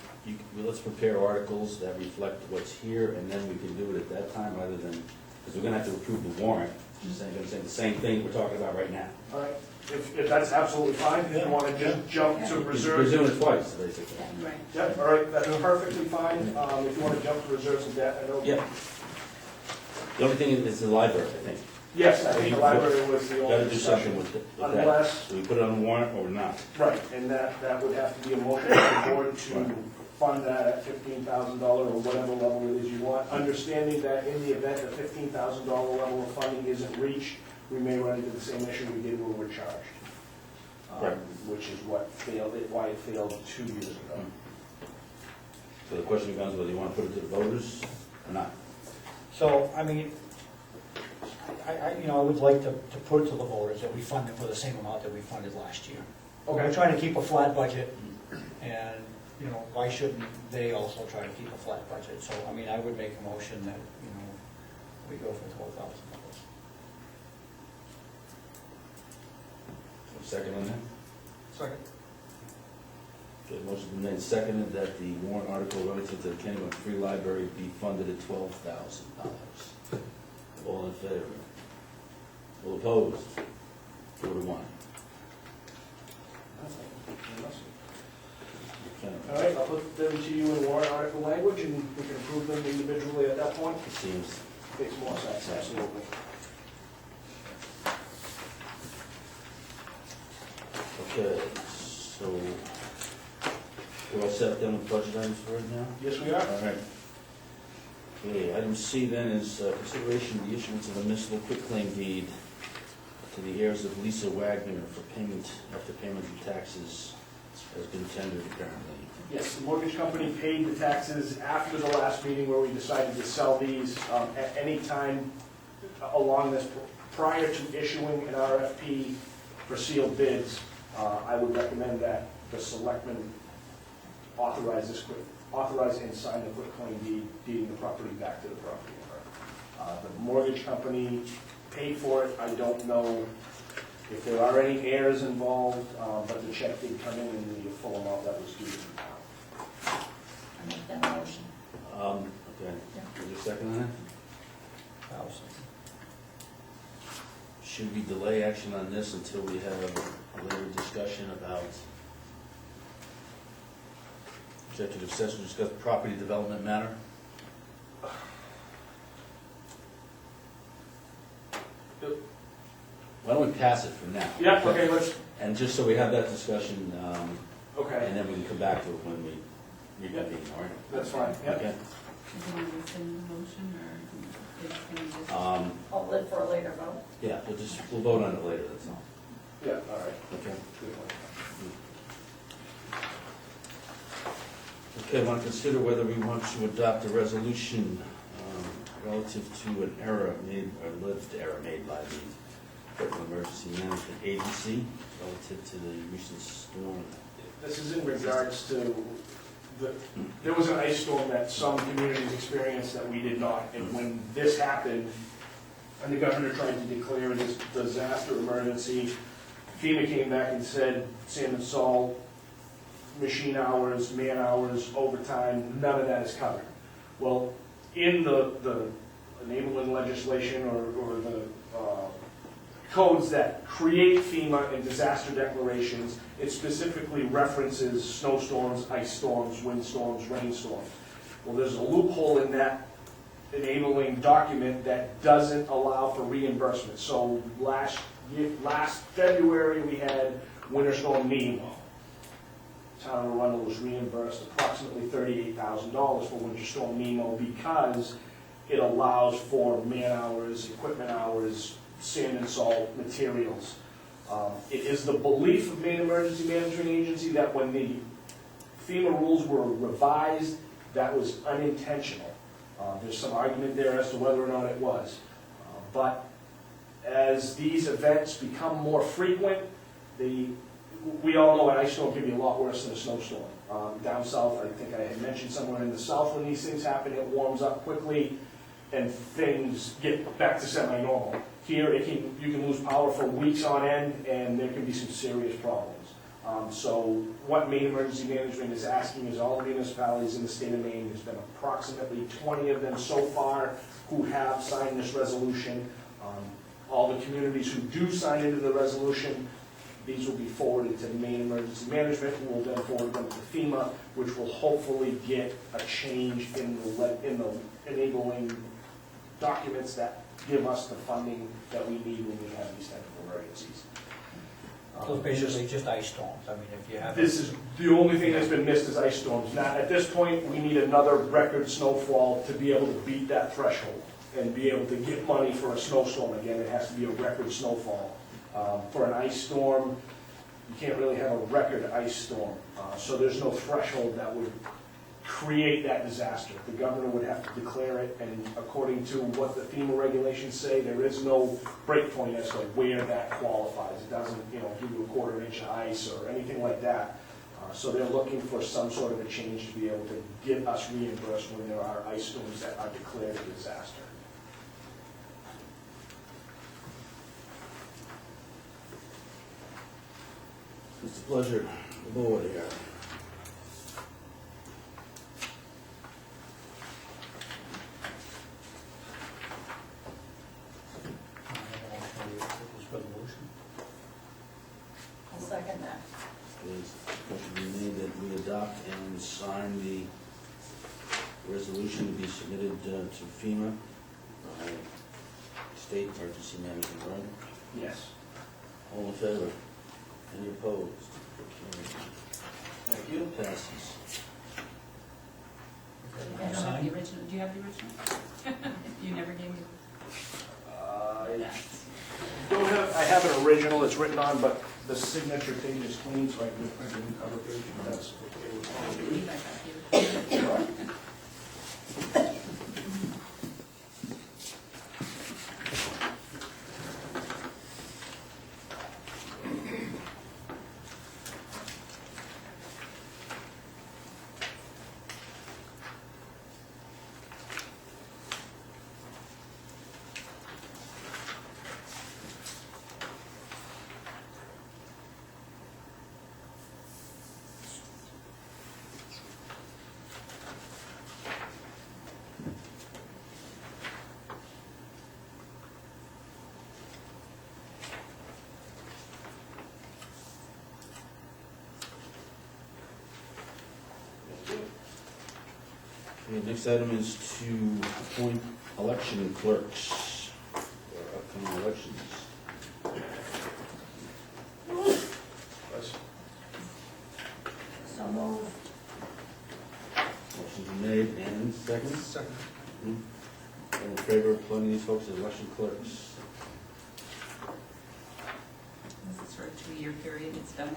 Speaker 2: well, let's prepare articles that reflect what's here, and then we can do it at that time, rather than, because we're gonna have to approve the warrant, just saying, gonna say the same thing we're talking about right now.
Speaker 4: All right, if that's absolutely fine, if you want to just jump to
Speaker 2: We're
Speaker 4: reserves.
Speaker 2: doing it twice, basically.
Speaker 1: Right.
Speaker 4: Yep, all right, that's perfectly fine. If you want to jump to reserves and debt, I know.
Speaker 2: Yeah. The only thing is the library, I think.
Speaker 4: Yes, I think the library was the
Speaker 2: Gotta
Speaker 4: only
Speaker 2: do something
Speaker 4: discussion.
Speaker 2: with that.
Speaker 4: Unless,
Speaker 2: So we put it on the warrant or not?
Speaker 4: right, and that would have to be a motion for the board to fund that at $15,000 or whatever level it is you want, understanding that in the event the $15,000 level of funding isn't reached, we may run into the same issue we did when we were charged.
Speaker 2: Right.
Speaker 4: Which is why it failed 2 years ago.
Speaker 2: So the question becomes whether you want to put it to the voters or not.
Speaker 6: So, I mean, I would like to put it to the voters that we fund it for the same amount that we funded last year. We're trying to keep a flat budget, and, why shouldn't they also try to keep a flat budget? So, I mean, I would make a motion that, we go for $12,000.
Speaker 2: Second on that?
Speaker 6: Second.
Speaker 2: Okay, motion been made, seconded that the warrant article relative to the Kennebunk Free Library be funded at $12,000. All in favor? All opposed? 4-1. Okay,
Speaker 4: All right, I'll put them to you in warrant article language, and we can approve them individually at that point.
Speaker 2: it seems,
Speaker 4: Makes more sense, absolutely.
Speaker 2: okay, so, we're all set then with budget items for right now?
Speaker 4: Yes, we are.
Speaker 2: All right. Okay, item C then is consideration of the issuance of a municipal quitclaim deed to the heirs of Lisa Wagner for payment, after payment of taxes has been tendered apparently.
Speaker 4: Yes, the mortgage company paid the taxes after the last meeting where we decided to sell these. At any time along this, prior to issuing an RFP for sealed bids, I would recommend that the selectmen authorize and sign the quitclaim deed, deeding the property back to the property owner. The mortgage company paid for it. I don't know if there are any heirs involved, but the check did come in the full amount that was due to the town.
Speaker 3: I make that motion.
Speaker 2: Okay, is there a second on that? Should we delay action on this until we have a later discussion about executive session to discuss property development matter? Why don't we pass it for now?
Speaker 4: Yeah, okay, let's,
Speaker 2: And just so we have that discussion,
Speaker 4: okay,
Speaker 2: and then we can come back to it when we reconvene, all right?
Speaker 4: that's fine, yeah.
Speaker 2: Okay.
Speaker 1: Do you want to rescind the motion, or is it just?
Speaker 3: I'll live for a later vote.
Speaker 2: Yeah, we'll vote on it later, that's all.
Speaker 4: Yeah, all right.
Speaker 2: Okay.
Speaker 4: Good one.
Speaker 2: Okay, I want to consider whether we want to adopt a resolution relative to an error made, or alleged error made by the Federal Emergency Management Agency relative to the recent storm.
Speaker 4: This is in regards to there was an ice storm that some communities experienced that we did not. And when this happened, and the governor tried to declare this disaster emergency, FEMA came back and said sand and salt, machine hours, man hours, overtime, none of that is covered. Well, in the enabling legislation or the codes that create FEMA and disaster declarations, it specifically references snowstorms, ice storms, windstorms, rainstorms. Well, there's a loophole in that enabling document that doesn't allow for reimbursement. So last February, we had Winter Storm Nemo. Town of Arundel was reimbursed approximately $38,000 for Winter Storm Nemo because it allows for man hours, equipment hours, sand and salt, materials. It is the belief of Maine Emergency Management Agency that when the FEMA rules were revised, that was unintentional. There's some argument there as to whether or not it was. But as these events become more frequent, we all know an ice storm can be a lot worse than a snowstorm. Down south, I think I had mentioned somewhere in the south, when these things happen, it warms up quickly and things get back to semi-normal. Here, you can lose power for weeks on end, and there can be some serious problems. So what Maine Emergency Management is asking is all the municipalities in the state of Maine, there's been approximately 20 of them so far who have signed this resolution. All the communities who do sign into the resolution, these will be forwarded to Maine Emergency Management, who will then forward them to FEMA, which will hopefully get a change in the enabling documents that give us the funding that we need when we have these type of emergencies.
Speaker 6: So basically just ice storms, I mean, if you have.
Speaker 4: This is, the only thing that's been missed is ice storms. Now, at this point, we need another record snowfall to be able to beat that threshold and be able to get money for a snowstorm again. It has to be a record snowfall. For an ice storm, you can't really have a record ice storm. So there's no threshold that would create that disaster. The governor would have to declare it, and according to what the FEMA regulations say, there is no break point as to where that qualifies. It doesn't, give you a quarter inch of ice or anything like that. So they're looking for some sort of a change to be able to get us reimbursed when there are ice storms that are declared a disaster.
Speaker 2: It's a pleasure, the board here.
Speaker 6: This resolution.
Speaker 1: I'll second that.
Speaker 2: There's a motion being made that we adopt and sign the resolution to be submitted to FEMA, State Emergency Management, right?
Speaker 4: Yes.
Speaker 2: All in favor? Any opposed? Okay.
Speaker 4: Thank you.
Speaker 2: Passes.
Speaker 1: I don't have the original, do you have the original? You never gave me
Speaker 4: I
Speaker 1: that.
Speaker 4: don't have, I have an original, it's written on, but the signature page is clean, so I can print a new cover page, if that's okay with
Speaker 1: I
Speaker 4: all of you.
Speaker 1: believe I got the original.
Speaker 2: Okay, next item is to appoint election clerks for upcoming elections.
Speaker 4: Yes.
Speaker 1: So moved.
Speaker 2: Motion's been made and second.
Speaker 4: Second.
Speaker 2: All in favor of appointing these folks as election clerks?
Speaker 1: This is for a 2-year period. It's done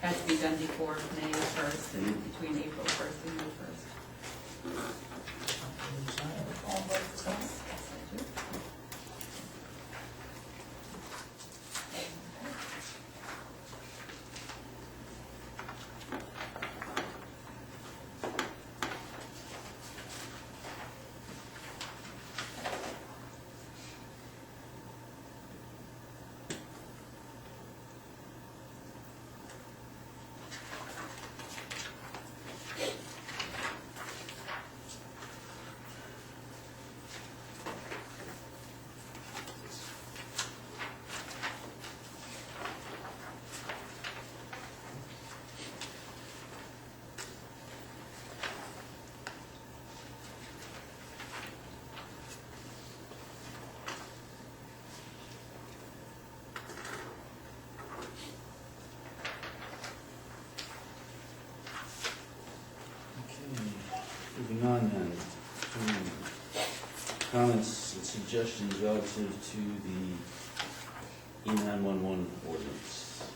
Speaker 1: has to be done before May 1st and between April 1st and May 1st. All votes yes. Yes, I do.
Speaker 2: Moving on then to comments and suggestions relative to the E911 ordinance,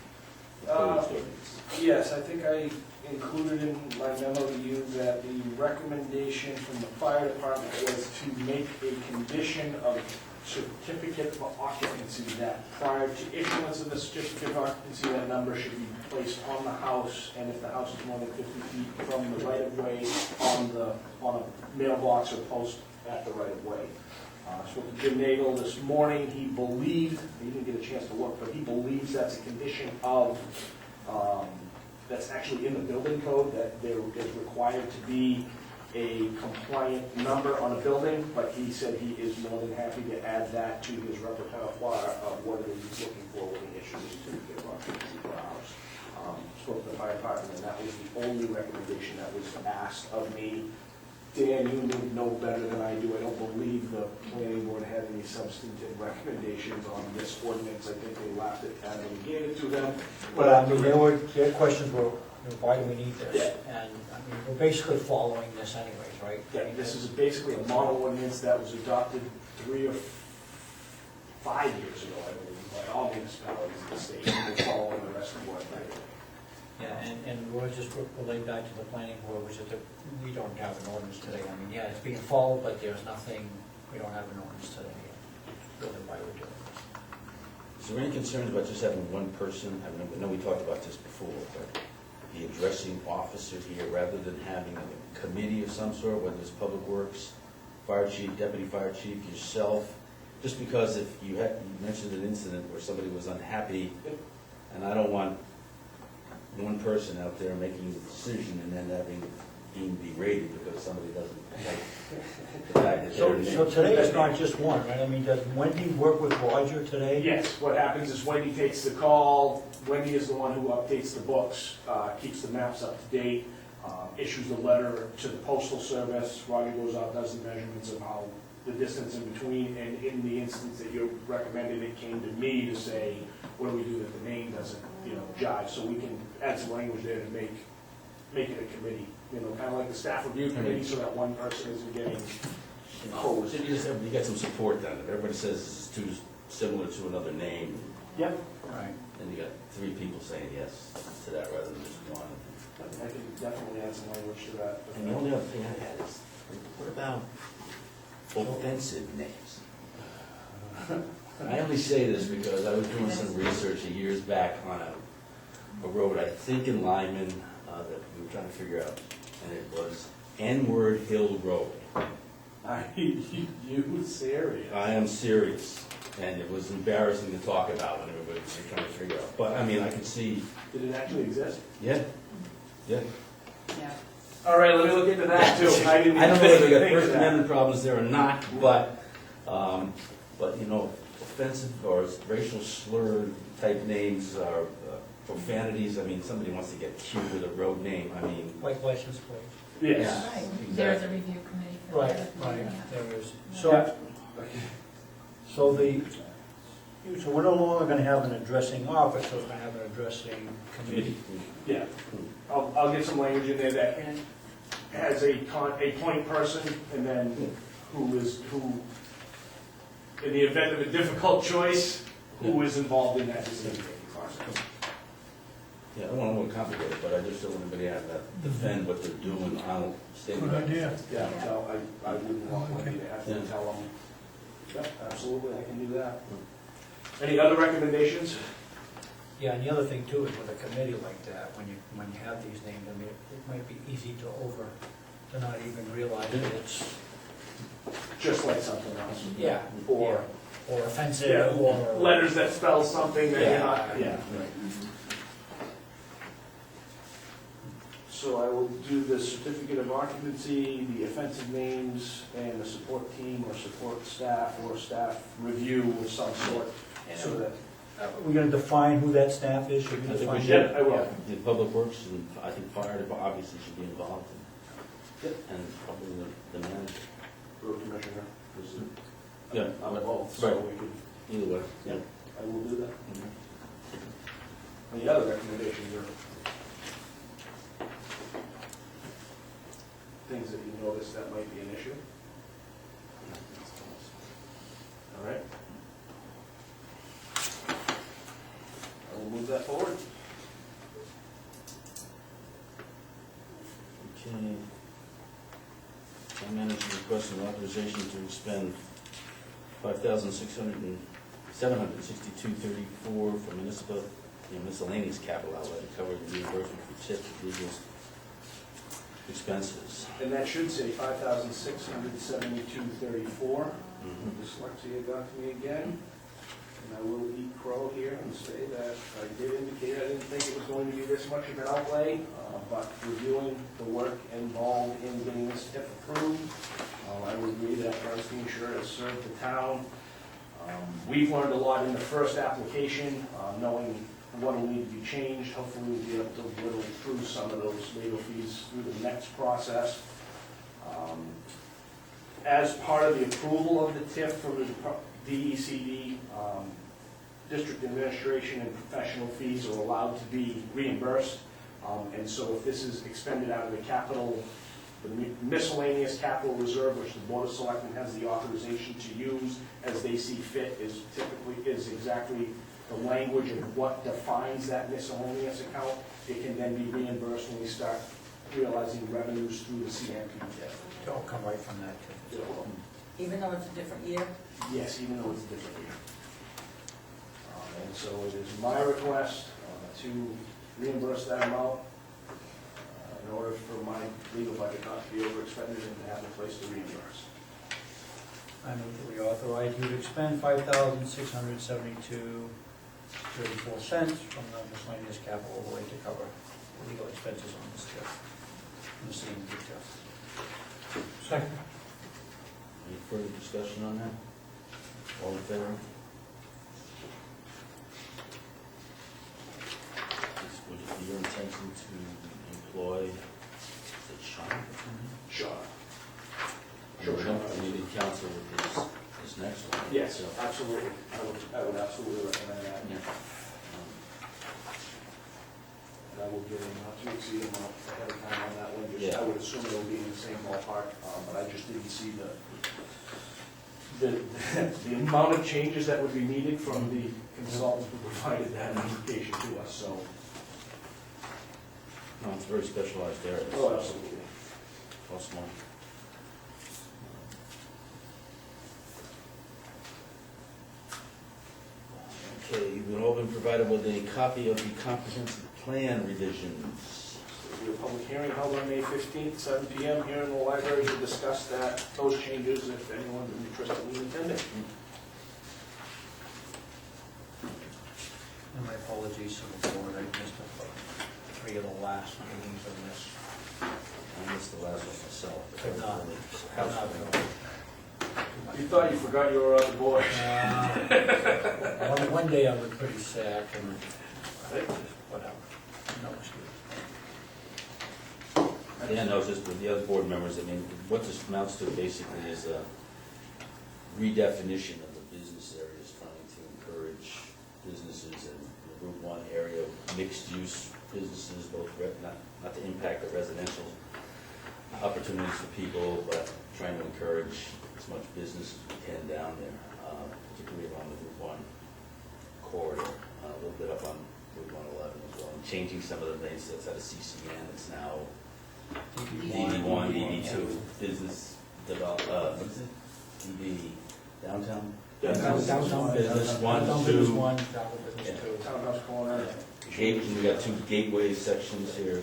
Speaker 2: proposed ordinance.
Speaker 4: Yes, I think I included in my memo to you that the recommendation from the fire department was to make a condition of certificate of occupancy that prior to issuance of the certificate of occupancy, that number should be placed on the house, and if the house is more than 50 feet from the right-of-way, on a mailbox or post at the right-of-way. So with Jim Nagel this morning, he didn't get a chance to look, but he believes that's a condition of, that's actually in the building code, that there is required to be a compliant number on a building, but he said he is more than happy to add that to his repertoire of what it is he's looking for when he issues a certificate of occupancy for a house. Spoke to the fire department, and that was the only recommendation that was asked of me. Dan, you know better than I do. I don't believe the planning board had any substantive recommendations on this ordinance. I think they laughed at it and gave it to them.
Speaker 6: But I mean, their questions were, why do we need this? And I mean, we're basically following this anyways, right?
Speaker 4: Yeah, this is basically a model ordinance that was adopted 3 or 5 years ago, I believe, by all municipalities in the state. We're following the rest of what they do.
Speaker 6: Yeah, and we'll just relate back to the planning board, which is that we don't have an ordinance today. I mean, yeah, it's being followed, but there's nothing, we don't have an ordinance today. That's really why we're doing this.
Speaker 2: Is there any concerns about just having one person? I know we talked about this before, but the addressing officer here, rather than having a committee of some sort, whether it's Public Works, Fire Chief, Deputy Fire Chief, yourself, just because if you mentioned an incident where somebody was unhappy, and I don't want one person out there making the decision and then having him be rated because somebody doesn't like the guy that they're
Speaker 6: So today it's not just one, right? I mean, does Wendy work with Roger today?
Speaker 4: Yes, what happens is Wendy takes the call. Wendy is the one who updates the books, keeps the maps up to date, issues the letter to the postal service. Roger goes out, does the measurements of how the distance in between, and in the instance that you recommended, it came to me to say, what do we do that the name doesn't, jive? So we can add some language there to make it a committee, kind of like the staff review committee, so that one person isn't getting hosed.
Speaker 2: You get some support then. If everybody says this is too similar to another name,
Speaker 4: Yep.
Speaker 6: Right.
Speaker 2: then you got 3 people saying yes to that rather than just one.
Speaker 4: I can definitely add some language to that.
Speaker 2: And the only other thing I had is, what about offensive names? I only say this because I was doing some research years back on a road, I think in Lyman, that we were trying to figure out, and it was N-Word Hill Road.
Speaker 4: Are you serious?
Speaker 2: I am serious, and it was embarrassing to talk about when everybody was trying to figure out. But, I mean, I could see,
Speaker 4: Did it actually exist?
Speaker 2: yeah.
Speaker 1: Yeah.
Speaker 4: All right, let me look into that too. I didn't
Speaker 2: I don't know
Speaker 4: even
Speaker 2: if we got
Speaker 4: think of
Speaker 2: First
Speaker 4: that.
Speaker 2: Amendment problems there or not, but offensive or racial slur type names or profanities, I mean, somebody wants to get cute with a road name, I mean.
Speaker 6: Like license plates.
Speaker 4: Yes.
Speaker 1: Right,
Speaker 2: Exactly.
Speaker 1: there's a review committee for
Speaker 6: Right,
Speaker 1: that.
Speaker 6: right,
Speaker 1: Yeah.
Speaker 6: there is.
Speaker 4: Yeah.
Speaker 6: So we're no longer gonna have an addressing officer, we're gonna have an addressing committee.
Speaker 4: Yeah. I'll get some language in there that has a point person, and then who, in the event of a difficult choice, who is involved in that decision-making process.
Speaker 2: Yeah, I don't want to get complicated, but I just don't want anybody to have to defend what they're doing on state.
Speaker 3: Good idea.
Speaker 4: Yeah, no, I wouldn't want Wendy to have to
Speaker 2: Yeah.
Speaker 4: tell them. Yep, absolutely, I can do that. Any other recommendations?
Speaker 6: Yeah, and the other thing too is with a committee like that, when you have these names, I mean, it might be easy to not even realize that it's,
Speaker 4: Just like something else.
Speaker 6: yeah,
Speaker 4: Or,
Speaker 6: or offensive,
Speaker 4: yeah,
Speaker 6: or.
Speaker 4: letters that spell something that you're not,
Speaker 6: Yeah.
Speaker 4: yeah. So I will do the certificate of occupancy, the offensive names, and the support team or support staff or staff review of some sort, so that.
Speaker 6: We're gonna define who that staff is, should we
Speaker 2: I think we
Speaker 6: define?
Speaker 2: should.
Speaker 4: Yeah, I will.
Speaker 2: The public works and I think fire department obviously should be involved. And probably the manager.
Speaker 4: Road commissioner, is it?
Speaker 2: Yeah.
Speaker 4: I'm both, so
Speaker 2: Right.
Speaker 4: we could,
Speaker 2: Either way, yeah.
Speaker 4: I will do that. Any other recommendations or things that you notice that might be an issue? All right. I will move that forward.
Speaker 2: Okay. Town manager requesting authorization to expend $5,762.34 for municipal, miscellaneous capital outlay to cover the reimbursement for tip legal expenses.
Speaker 4: And that should say $5,672.34. Dyslexia got to me again. And I will eat crow here and say that I did indicate I didn't think it was going to be this much of an outlay, but reviewing the work involved in getting this tip approved, I would agree that Ernst Sure has served the town. We've learned a lot in the first application, knowing what will need to be changed. Hopefully we'll be able to whittle through some of those legal fees through the next process. As part of the approval of the TIF from the DECD, district administration and professional fees are allowed to be reimbursed. And so if this is expended out of the capital, the miscellaneous capital reserve, which the Board of Selectmen has the authorization to use as they see fit, is exactly the language of what defines that miscellaneous account. It can then be reimbursed when we start realizing revenues through the CMP TIF.
Speaker 6: It'll come right from that too.
Speaker 1: Even though it's a different year?
Speaker 4: Yes, even though it's different year. And so it is my request to reimburse that amount in order for my legal budget not to be overexpended and to have a place to reimburse.
Speaker 6: I move that we authorize you to expend $5,672 34 cents from the miscellaneous capital overlay to cover legal expenses on this tip, in the same detail.
Speaker 3: Second.
Speaker 2: Any further discussion on that? All in favor? Would it be your intention to employ, is it Sean?
Speaker 4: Sure.
Speaker 2: Sure. We need counsel with this next one.
Speaker 4: Yes,
Speaker 2: So,
Speaker 4: absolutely. I would absolutely recommend that.
Speaker 2: yeah.
Speaker 4: And I will give him not to exceed amount ahead of time on that one. Just,
Speaker 2: Yeah.
Speaker 4: I would assume it'll be in the same ballpark, but I just didn't see the amount of changes that would be needed from the consultants who provided that indication to us, so.
Speaker 2: No, it's a very specialized area.
Speaker 4: Oh, absolutely.
Speaker 2: Costs money. Okay, we've all been provided with a copy of the comprehensive plan revisions.
Speaker 4: We have a public hearing held on May 15th, 7 PM here in the library to discuss those changes if anyone's interested in attending.
Speaker 6: And my apologies to the board, I missed three of the last meetings of this.
Speaker 2: I missed the last one myself.
Speaker 6: Have not been.
Speaker 4: You thought you forgot you were on the board.
Speaker 6: One day I was pretty sick and whatever, no excuse.
Speaker 2: Yeah, no, just with the other board members, I mean, what this amounts to basically is a redefinition of the business areas, trying to encourage businesses in the Route 1 area, mixed-use businesses, both, not to impact the residential opportunities for people, but trying to encourage as much business as we can down there, particularly around the Route 1 corridor, a little bit up on Route 111 as well, and changing some of the names that's at a CCN, it's now DB1, DB2, business develop, what is it? DB downtown?
Speaker 6: Downtown
Speaker 2: Business one,
Speaker 6: Downtown
Speaker 2: two.
Speaker 6: business one, downtown business
Speaker 2: Yeah.
Speaker 6: two.
Speaker 4: Townhouse corner.
Speaker 2: Gate, we got two gateway sections here.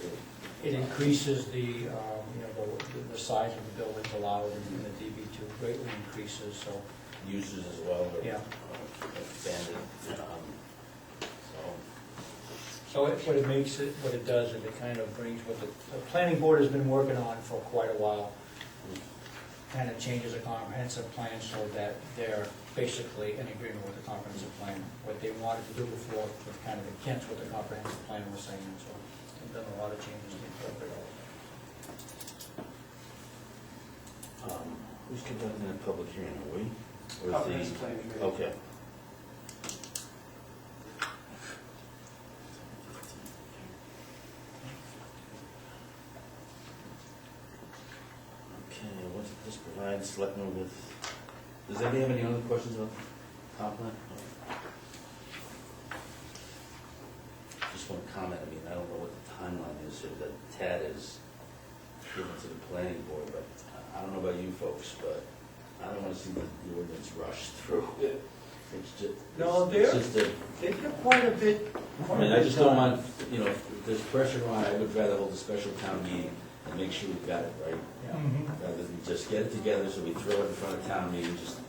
Speaker 6: It increases the size of the buildings allowed in the DB2, greatly increases, so,
Speaker 2: Uses as well, or
Speaker 6: yeah.
Speaker 2: expanded.
Speaker 6: So what it makes it, what it does is it kind of brings what the planning board has been working on for quite a while. Kind of changes a comprehensive plan so that they're basically in agreement with the comprehensive plan. What they wanted to do before was kind of against what the comprehensive plan was saying, so they've done a lot of changes to incorporate all of that.
Speaker 2: Who's conducting a public hearing, are we? Or is
Speaker 4: Comprehensive plan committee.
Speaker 2: Okay. Okay, what's this provide Selectmen with, does anybody have any other questions about the comp plan? No. Just want to comment, I mean, I don't know what the timeline is here that Tad is given to the planning board, but I don't know about you folks, but I don't want to see the ordinance rushed through.
Speaker 4: Yeah.
Speaker 2: It's just,
Speaker 6: No,
Speaker 2: it's just a,
Speaker 6: They've got quite a bit.
Speaker 2: I mean, I just don't want, you know, if there's pressure on, I would rather hold a special town meeting and make sure we've got it right, rather than just get it together, so we throw it in front of town meeting, just,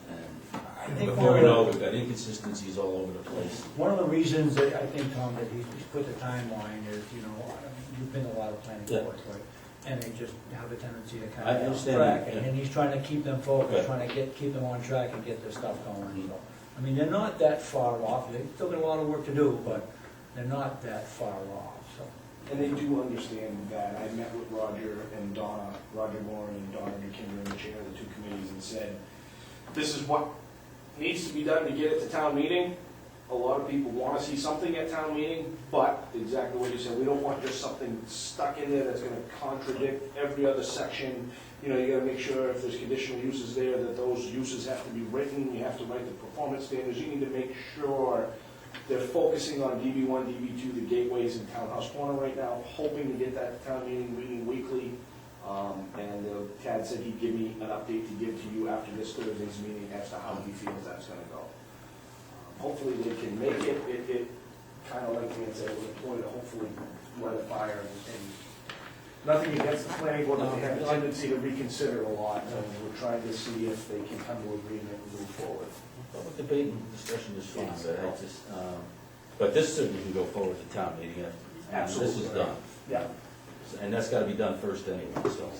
Speaker 6: I
Speaker 2: and
Speaker 6: think
Speaker 2: before we
Speaker 6: one of
Speaker 2: know,
Speaker 6: the-
Speaker 2: we've got inconsistencies all over the place.
Speaker 6: One of the reasons that I think, Tom, that he's put the timeline is, you've been to a lot of planning
Speaker 2: Yeah.
Speaker 6: boards, right? And they just have a tendency to kind
Speaker 2: I
Speaker 6: of get off
Speaker 2: understand
Speaker 6: track,
Speaker 2: that, yeah.
Speaker 6: and he's trying to keep them focused,
Speaker 2: Okay.
Speaker 6: trying to keep them on track and get their stuff going,
Speaker 2: Mhm.
Speaker 6: so. I mean, they're not that far off, they've still got a lot of work to do, but they're not that far off, so.
Speaker 4: And they do understand that. I met with Roger and Donna, Roger Moore and Donna McKinnon, the chair of the two committees, and said, this is what needs to be done to get it to town meeting. A lot of people want to see something at town meeting, but exactly what you said, we don't want just something stuck in there that's going to contradict every other section. You got to make sure if there's conditional uses there, that those uses have to be written, you have to write the performance standards. You need to make sure they're focusing on DB1, DB2, the gateways in Townhouse Corner right now, hoping to get that to town meeting weekly. And Tad said he'd give me an update to give to you after this Thursday's meeting as to how he feels that's going to go. Hopefully they can make it. It kind of like Dan said, it was a ploy to hopefully let it fire. And nothing against the planning board, but they have a tendency to reconsider a lot. And we're trying to see if they can come to agreement and move forward.
Speaker 2: Public debate and discussion is fine, but I just, But this certainly can go forward to town meeting. This is
Speaker 4: Absolutely.
Speaker 2: done.
Speaker 4: Yeah.
Speaker 2: And that's gotta be done first anyway, so.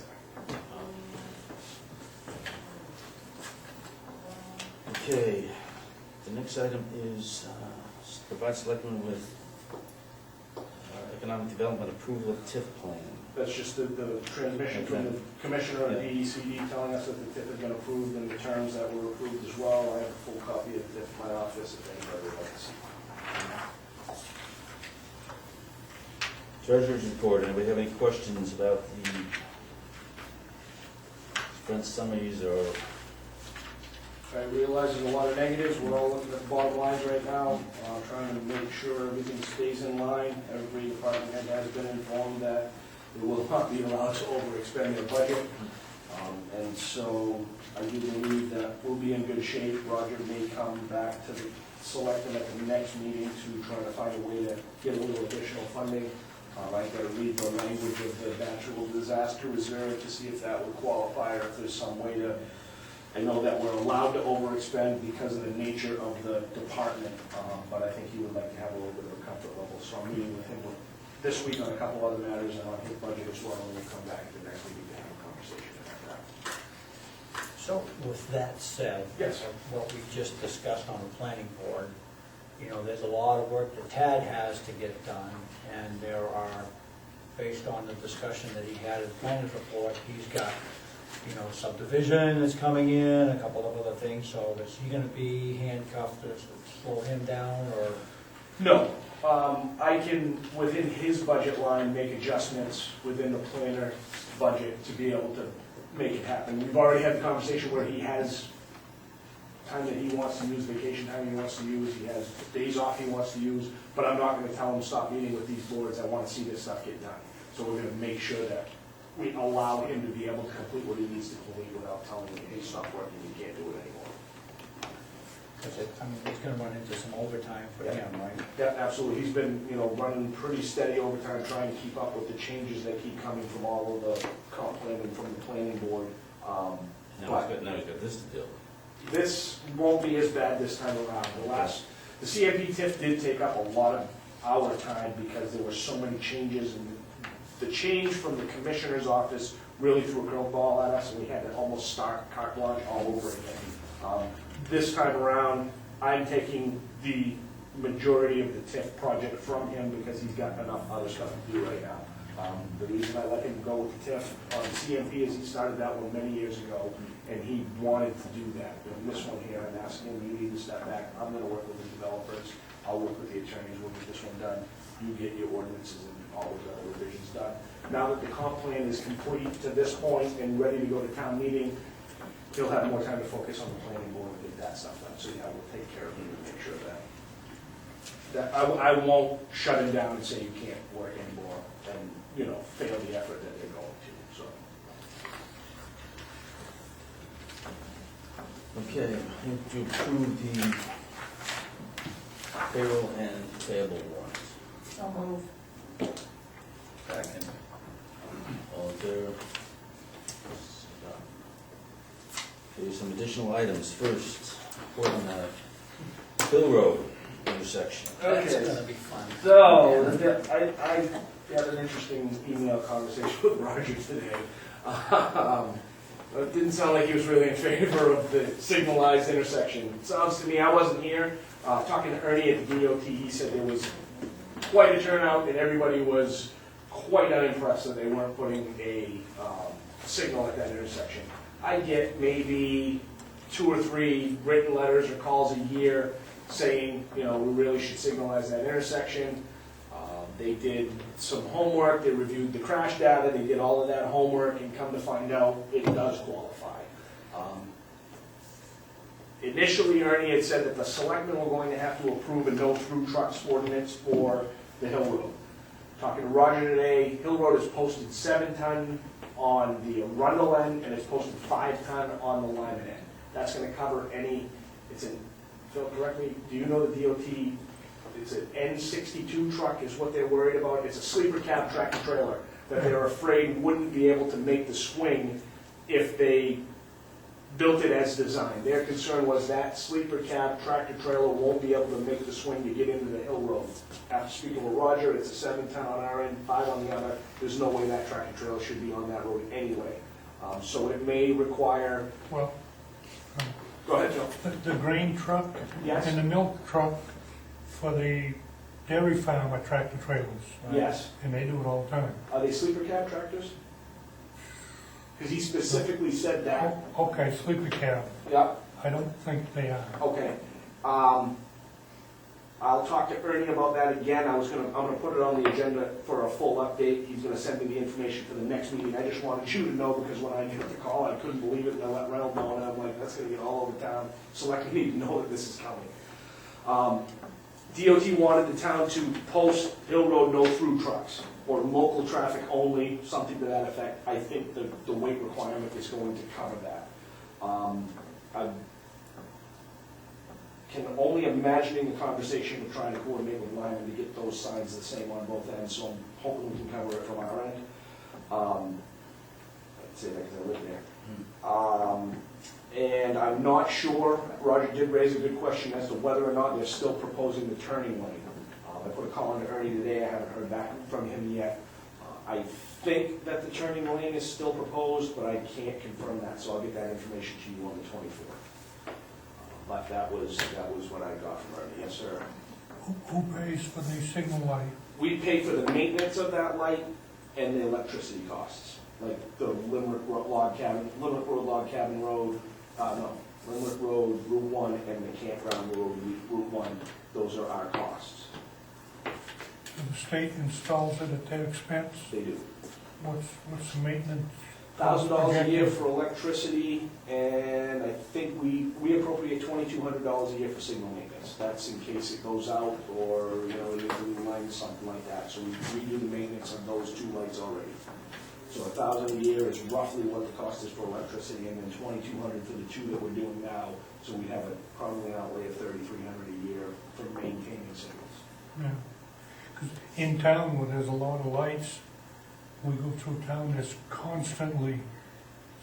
Speaker 2: Okay, the next item is provide selectmen with economic development approval of TIF plan.
Speaker 4: That's just the transmission from the commissioner of the DECD telling us that the TIF has been approved and the terms that were approved as well. I have a full copy of the TIF in my office if anybody would like to see.
Speaker 2: Treasurer's report, anybody have any questions about the expense summaries or?
Speaker 4: I realize there's a lot of negatives, we're all looking at the bottom lines right now, trying to make sure everything stays in line. Every department head has been informed that they will not be allowed to overexpend their budget. And so I do believe that we'll be in good shape. Roger may come back to the selectmen at the next meeting to try to find a way to get a little additional funding. I've got to read the language of the natural disaster reserve to see if that would qualify or if there's some way to. I know that we're allowed to overexpend because of the nature of the department, but I think he would like to have a little bit of a comfort level. So I'm meeting with him this week on a couple other matters and on his budget as well, and we'll come back to the next meeting to have a conversation about that.
Speaker 6: So with that said,
Speaker 4: Yes.
Speaker 6: what we just discussed on the planning board, you know, there's a lot of work that Tad has to get done, and there are, based on the discussion that he had in the planning report, he's got, you know, subdivision that's coming in, a couple of other things, so is he gonna be handcuffed to slow him down, or?
Speaker 4: No, I can, within his budget line, make adjustments within the planner budget to be able to make it happen. We've already had the conversation where he has time that he wants to use, vacation time he wants to use, he has days off he wants to use, but I'm not gonna tell him, stop meeting with these boards, I wanna see this stuff get done. So we're gonna make sure that we allow him to be able to complete what he needs to complete without telling him, hey, stop working, you can't do it anymore.
Speaker 6: Because I mean, he's gonna run into some overtime for him, right?
Speaker 4: Yeah, absolutely. He's been, you know, running pretty steady overtime, trying to keep up with the changes that keep coming from all of the comp plan and from the planning board.
Speaker 2: Now he's got this to deal with.
Speaker 4: This won't be as bad this time around. The CMP TIF did take up a lot of our time because there were so many changes, and the change from the commissioner's office really threw a curveball at us, and we had to almost start carte blanche all over again. This time around, I'm taking the majority of the TIF project from him because he's got enough other stuff to do right now. The reason I let him go with the TIF on CMP is he started that one many years ago, and he wanted to do that. And this one here, I'm asking him, you need to step back. I'm gonna work with the developers, I'll work with the attorneys, we'll get this one done. You get your ordinances and all those other revisions done. Now that the comp plan is complete to this point and ready to go to town meeting, he'll have more time to focus on the planning board and get that stuff done. So yeah, we'll take care of him and make sure that I won't shut him down and say you can't work anymore and, you know, fail the effort that they're going to, so.
Speaker 2: Okay, I need to approve the payroll and payable warrants.
Speaker 1: So move.
Speaker 2: Second. All in favor? Okay, some additional items. First, report on the Hill Road intersection.
Speaker 6: That's
Speaker 4: Okay.
Speaker 6: gonna be fun.
Speaker 4: So, I had an interesting email conversation with Roger today. It didn't sound like he was really in favor of the signalized intersection. It sounds to me, I wasn't here, talking to Ernie at the DOT, he said there was quite a turnout and everybody was quite unimpressed that they weren't putting a signal at that intersection. I get maybe 2 or 3 written letters or calls a year saying, you know, we really should signalize that intersection. They did some homework, they reviewed the crash data, they did all of that homework, and come to find out it does qualify. Initially, Ernie had said that the selectmen were going to have to approve a no-through trucks ordinance for the Hill Road. Talking to Roger today, Hill Road is posted 7 ton on the Arundel end, and it's posted 5 ton on the Lyman end. That's gonna cover any, Phil, correct me, do you know the DOT, it's an N62 truck is what they're worried about. It's a sleeper cab tractor trailer that they're afraid wouldn't be able to make the swing if they built it as designed. Their concern was that sleeper cab tractor trailer won't be able to make the swing to get into the hill road. After speaking with Roger, it's a 7-ton on our end, 5 on the other. There's no way that tractor trailer should be on that road anyway. So it may require,
Speaker 3: Well,
Speaker 4: go ahead, Joe.
Speaker 3: the grain truck
Speaker 4: Yes.
Speaker 3: and the milk truck for the dairy farm are tractor trailers. right?
Speaker 4: Yes.
Speaker 3: And they do it all the time.
Speaker 4: Are they sleeper cab tractors? Because he specifically said that.
Speaker 3: Okay, sleeper cab,
Speaker 4: Yeah,
Speaker 3: I don't think they are.
Speaker 4: okay. I'll talk to Ernie about that again. I'm gonna put it on the agenda for a full update. He's gonna send me the information for the next meeting. I just wanted you to know, because when I got the call, I couldn't believe it, and I let Reynolds know, and I'm like, that's gonna get all over town. Selectmen need to know that this is coming. DOT wanted the town to post Hill Road no-through trucks, or local traffic only, something to that effect. I think the weight requirement is going to cover that. I can only imagining the conversation of trying to coordinate with Lyman to get those signs the same on both ends, so I'm hoping we can cover it from our end. I'd say that because I live there. And I'm not sure, Roger did raise a good question as to whether or not they're still proposing the turning lane. I put a call into Ernie today, I haven't heard back from him yet. I think that the turning lane is still proposed, but I can't confirm that, so I'll get that information to you on the 24th. But that was what I got from Ernie. Yes, sir.
Speaker 3: Who pays for the signal light?
Speaker 4: We pay for the maintenance of that light and the electricity costs, like the Limerick Road Log Cabin Road, Limerick Road, Route 1, and the Campground Road, Route 1. Those are our costs.
Speaker 3: The state installs it at their expense?
Speaker 4: They do.
Speaker 3: What's the maintenance?
Speaker 4: $1,000 a year for electricity, and I think we appropriate $2,200 a year for signal maintenance. That's in case it goes out, or, you know, you do line something like that. So we do the maintenance on those 2 lights already. So $1,000 a year is roughly what the cost is for electricity, and then $2,200 for the 2 that we're doing now. So we have probably an outlay of $3,300 a year for maintaining signals.
Speaker 3: Yeah. 'Cause in town where there's a lot of lights, we go through town, there's constantly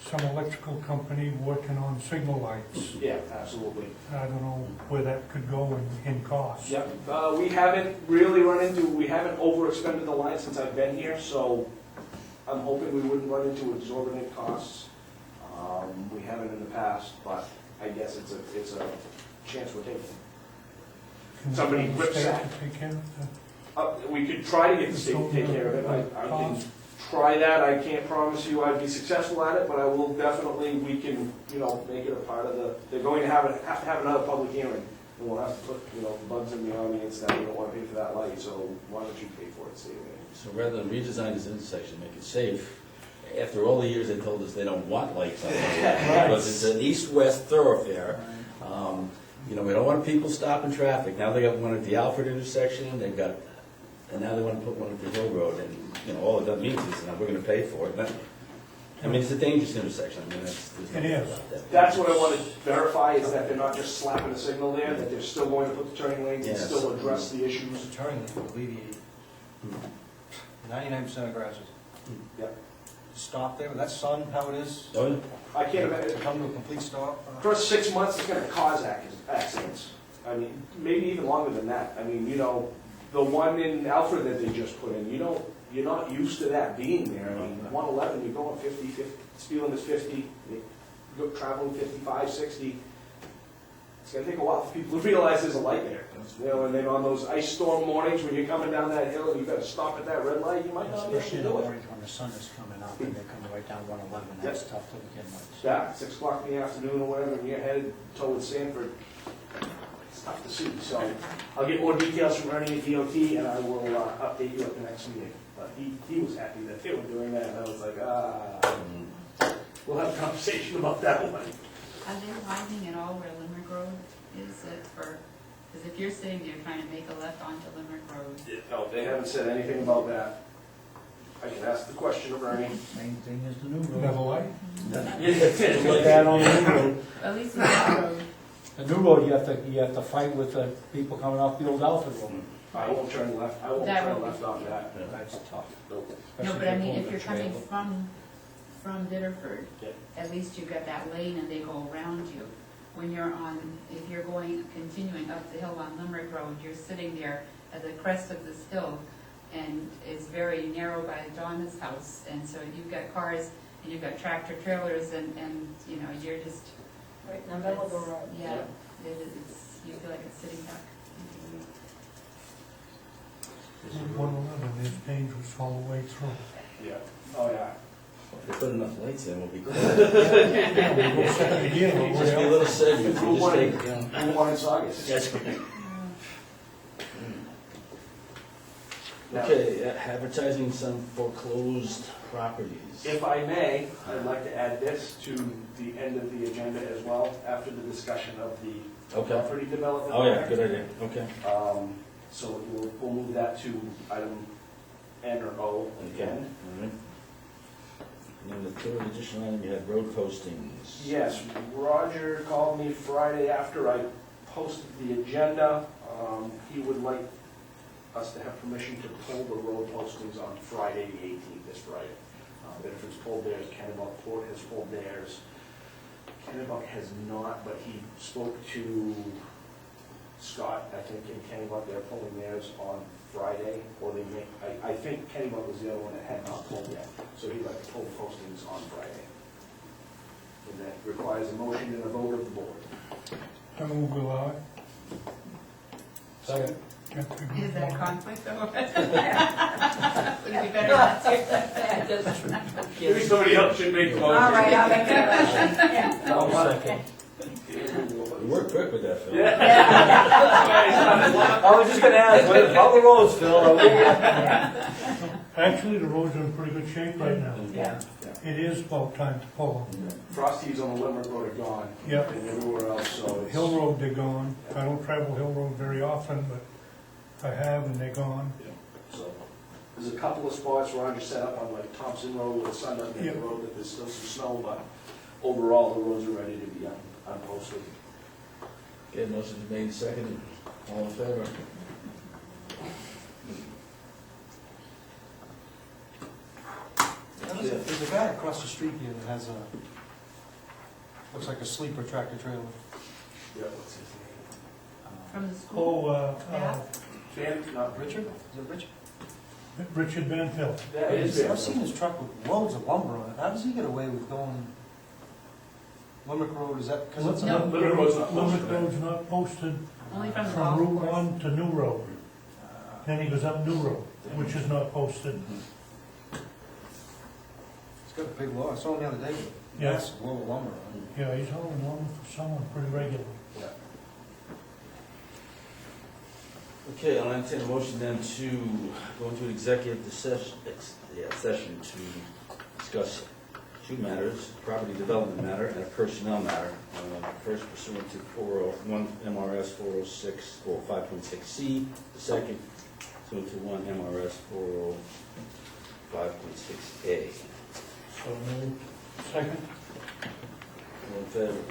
Speaker 3: some electrical company working on signal lights.
Speaker 4: Yeah, absolutely.
Speaker 3: I don't know where that could go in cost.
Speaker 4: Yep, we haven't really we haven't overexpended the line since I've been here, so I'm hoping we wouldn't run into exorbitant costs. We haven't in the past, but I guess it's a chance we're taking.
Speaker 3: Can
Speaker 4: Somebody
Speaker 3: the
Speaker 4: rips
Speaker 3: state
Speaker 4: that.
Speaker 3: to take care of that?
Speaker 4: We could try to get the state to take care of it. I can try that. I can't promise you I'd be successful at it, but I will definitely, we can, you know, make it a part of the, they're going to have to have another public hearing. And we'll have to put, you know, bugs in the audience that we don't want to pay for that light, so why don't you pay for it, save it?
Speaker 2: So rather than redesign this intersection, make it safe, after all the years they told us they don't want lights on it, because it's an east-west thoroughfare. You know, we don't want people stopping traffic. Now they got one at the Alfred intersection, they've got, and now they want to put one at the Hill Road, and, you know, all it means is that we're gonna pay for it. I mean, it's a dangerous intersection, I mean, there's no
Speaker 3: It is.
Speaker 2: doubt about that.
Speaker 4: That's what I want to verify, is that they're not just slapping a signal there, that they're still going to put the turning lanes and
Speaker 2: Yes.
Speaker 4: still address the issues.
Speaker 5: The turning lane will alleviate 99% of crashes.
Speaker 4: Yep.
Speaker 5: Stop there, that's sun, how it is,
Speaker 2: Oh, yeah.
Speaker 4: I can't
Speaker 5: to
Speaker 4: imagine,
Speaker 5: come to a complete stop.
Speaker 4: first 6 months it's gonna cause accidents. I mean, maybe even longer than that. I mean, you know, the one in Alfred that they just put in, you're not used to that being there. I mean, 111, you're going 50, speed limit's 50, you're traveling 55, 60. It's gonna take a while for people to realize there's a light there. You know, and then on those ice storm mornings when you're coming down that hill and you've got to stop at that red light, you might not be able
Speaker 5: Especially
Speaker 4: to
Speaker 5: in the
Speaker 4: do it.
Speaker 5: morning when the sun is coming up and they're coming right down 111, that's tough to begin with.
Speaker 4: Yeah, 6 o'clock in the afternoon or whatever, and you're headed towards Sanford. It's tough to see, so I'll get more details from Ernie at DOT, and I will update you at the next meeting. But he was happy that they were doing that, and I was like, we'll have a conversation about that one.
Speaker 1: Are they widening at all where Limerick Road is it for, because if you're sitting there trying to make a left onto Limerick Road,
Speaker 4: No, they haven't said anything about that. I can ask the question of Ernie.
Speaker 5: Main thing is the new road.
Speaker 3: Never light?
Speaker 6: Put that on the new road.
Speaker 1: at least in that road.
Speaker 6: The new road, you have to fight with the people coming off the old Alfred Road.
Speaker 4: I won't turn left, I won't
Speaker 1: That
Speaker 4: turn
Speaker 1: would be-
Speaker 4: left off that.
Speaker 6: That's tough.
Speaker 4: Nope.
Speaker 1: No, but I mean, if you're coming from from Biddeford,
Speaker 4: Yeah.
Speaker 1: at least you've got that lane and they go around you. When you're on, if you're continuing up the hill on Limerick Road, you're sitting there at the crest of this hill, and it's very narrow by Donna's house, and so you've got cars, and you've got tractor trailers, and you know, you're just.
Speaker 3: Right in the middle of the road.
Speaker 1: Yeah, it's, you feel like it's sitting duck.
Speaker 7: 111 is dangerous all the way through.
Speaker 4: Yeah. Oh, yeah.
Speaker 2: If they put enough lights in, we'll be cool.
Speaker 7: We'll set it again,
Speaker 2: Just be a little segment,
Speaker 4: Route
Speaker 2: we'll just
Speaker 4: one,
Speaker 2: take it down.
Speaker 4: Route 1 in Saugus.
Speaker 2: That's right.
Speaker 4: Now,
Speaker 2: Okay, advertising some foreclosed properties.
Speaker 4: if I may, I'd like to add this to the end of the agenda as well, after the discussion of the
Speaker 2: Okay.
Speaker 4: property development.
Speaker 2: Oh, yeah, good idea, okay.
Speaker 4: So we'll move that to item N or O
Speaker 2: Okay, all
Speaker 4: again.
Speaker 2: right. And then the third additional item, you had road postings.
Speaker 4: Yes, Roger called me Friday after I posted the agenda. He would like us to have permission to pull the road postings on Friday, the 18th, this Friday. Bedford's pulled theirs, Kennebunkport has pulled theirs. Kennebunk has not, but he spoke to Scott, I think, in Kennebunk, they're pulling theirs on Friday, or they may, I think Kennebunk was the other one that had not pulled yet, so he'd like to pull the postings on Friday. And that requires a motion and a vote of the board.
Speaker 7: I move we allow it.
Speaker 6: Second.
Speaker 1: Is that a conflict though? Would it be better not to?
Speaker 4: Maybe somebody else should make the motion.
Speaker 3: All right, I'll make that motion. Yeah.
Speaker 4: No,
Speaker 6: Second.
Speaker 2: You worked quick with that, Phil.
Speaker 4: Yeah.
Speaker 6: I was just gonna ask, how the roads, Phil? Are we-
Speaker 7: Actually, the road's in pretty good shape right now.
Speaker 3: Yeah.
Speaker 7: It is about time to pull them.
Speaker 4: Frosties on the Limerick Road are gone.
Speaker 7: Yep.
Speaker 4: And everywhere else, so it's.
Speaker 7: Hill Road, they're gone. I don't travel Hill Road very often, but I have, and they're gone.
Speaker 4: Yeah. So, there's a couple of spots Roger set up on like Thompson Road with the sun up in
Speaker 7: Yeah.
Speaker 4: the road that there's still some snow, but overall, the roads are ready to be unposted.
Speaker 2: Okay, motion's made second, all in favor?
Speaker 5: There's a guy across the street here that has a, looks like a sleeper tractor trailer.
Speaker 4: Yeah, what's his name?
Speaker 1: From the school?
Speaker 7: Oh,
Speaker 4: Dan, not
Speaker 5: Richard? Is it Richard?
Speaker 7: Richard Banfield.
Speaker 4: That is
Speaker 5: I've
Speaker 4: Dan.
Speaker 5: seen his truck with loads of lumber on it. How does he get away with going Limerick Road? Is that because it's a...
Speaker 1: No.
Speaker 4: Limerick Road's not
Speaker 7: Limerick
Speaker 4: posted.
Speaker 7: Road's not posted
Speaker 1: Only from the
Speaker 7: from
Speaker 1: golf
Speaker 7: Route
Speaker 1: course.
Speaker 7: 1 to New Road. Then he goes up New Road, which is not posted.
Speaker 5: It's got a big load. I saw him the other day with
Speaker 7: Yeah.
Speaker 5: massive load of lumber on it.
Speaker 7: Yeah, he's hauling lumber for someone pretty regularly.
Speaker 4: Yeah.
Speaker 2: Okay, I'll entertain a motion then to go into executive session to discuss two matters, property development matter and a personnel matter. First pursuant to 401 MRS 406, or 5.6C, the second pursuant to 1 MRS 405.6A.
Speaker 7: So moved. Second?
Speaker 2: All in favor?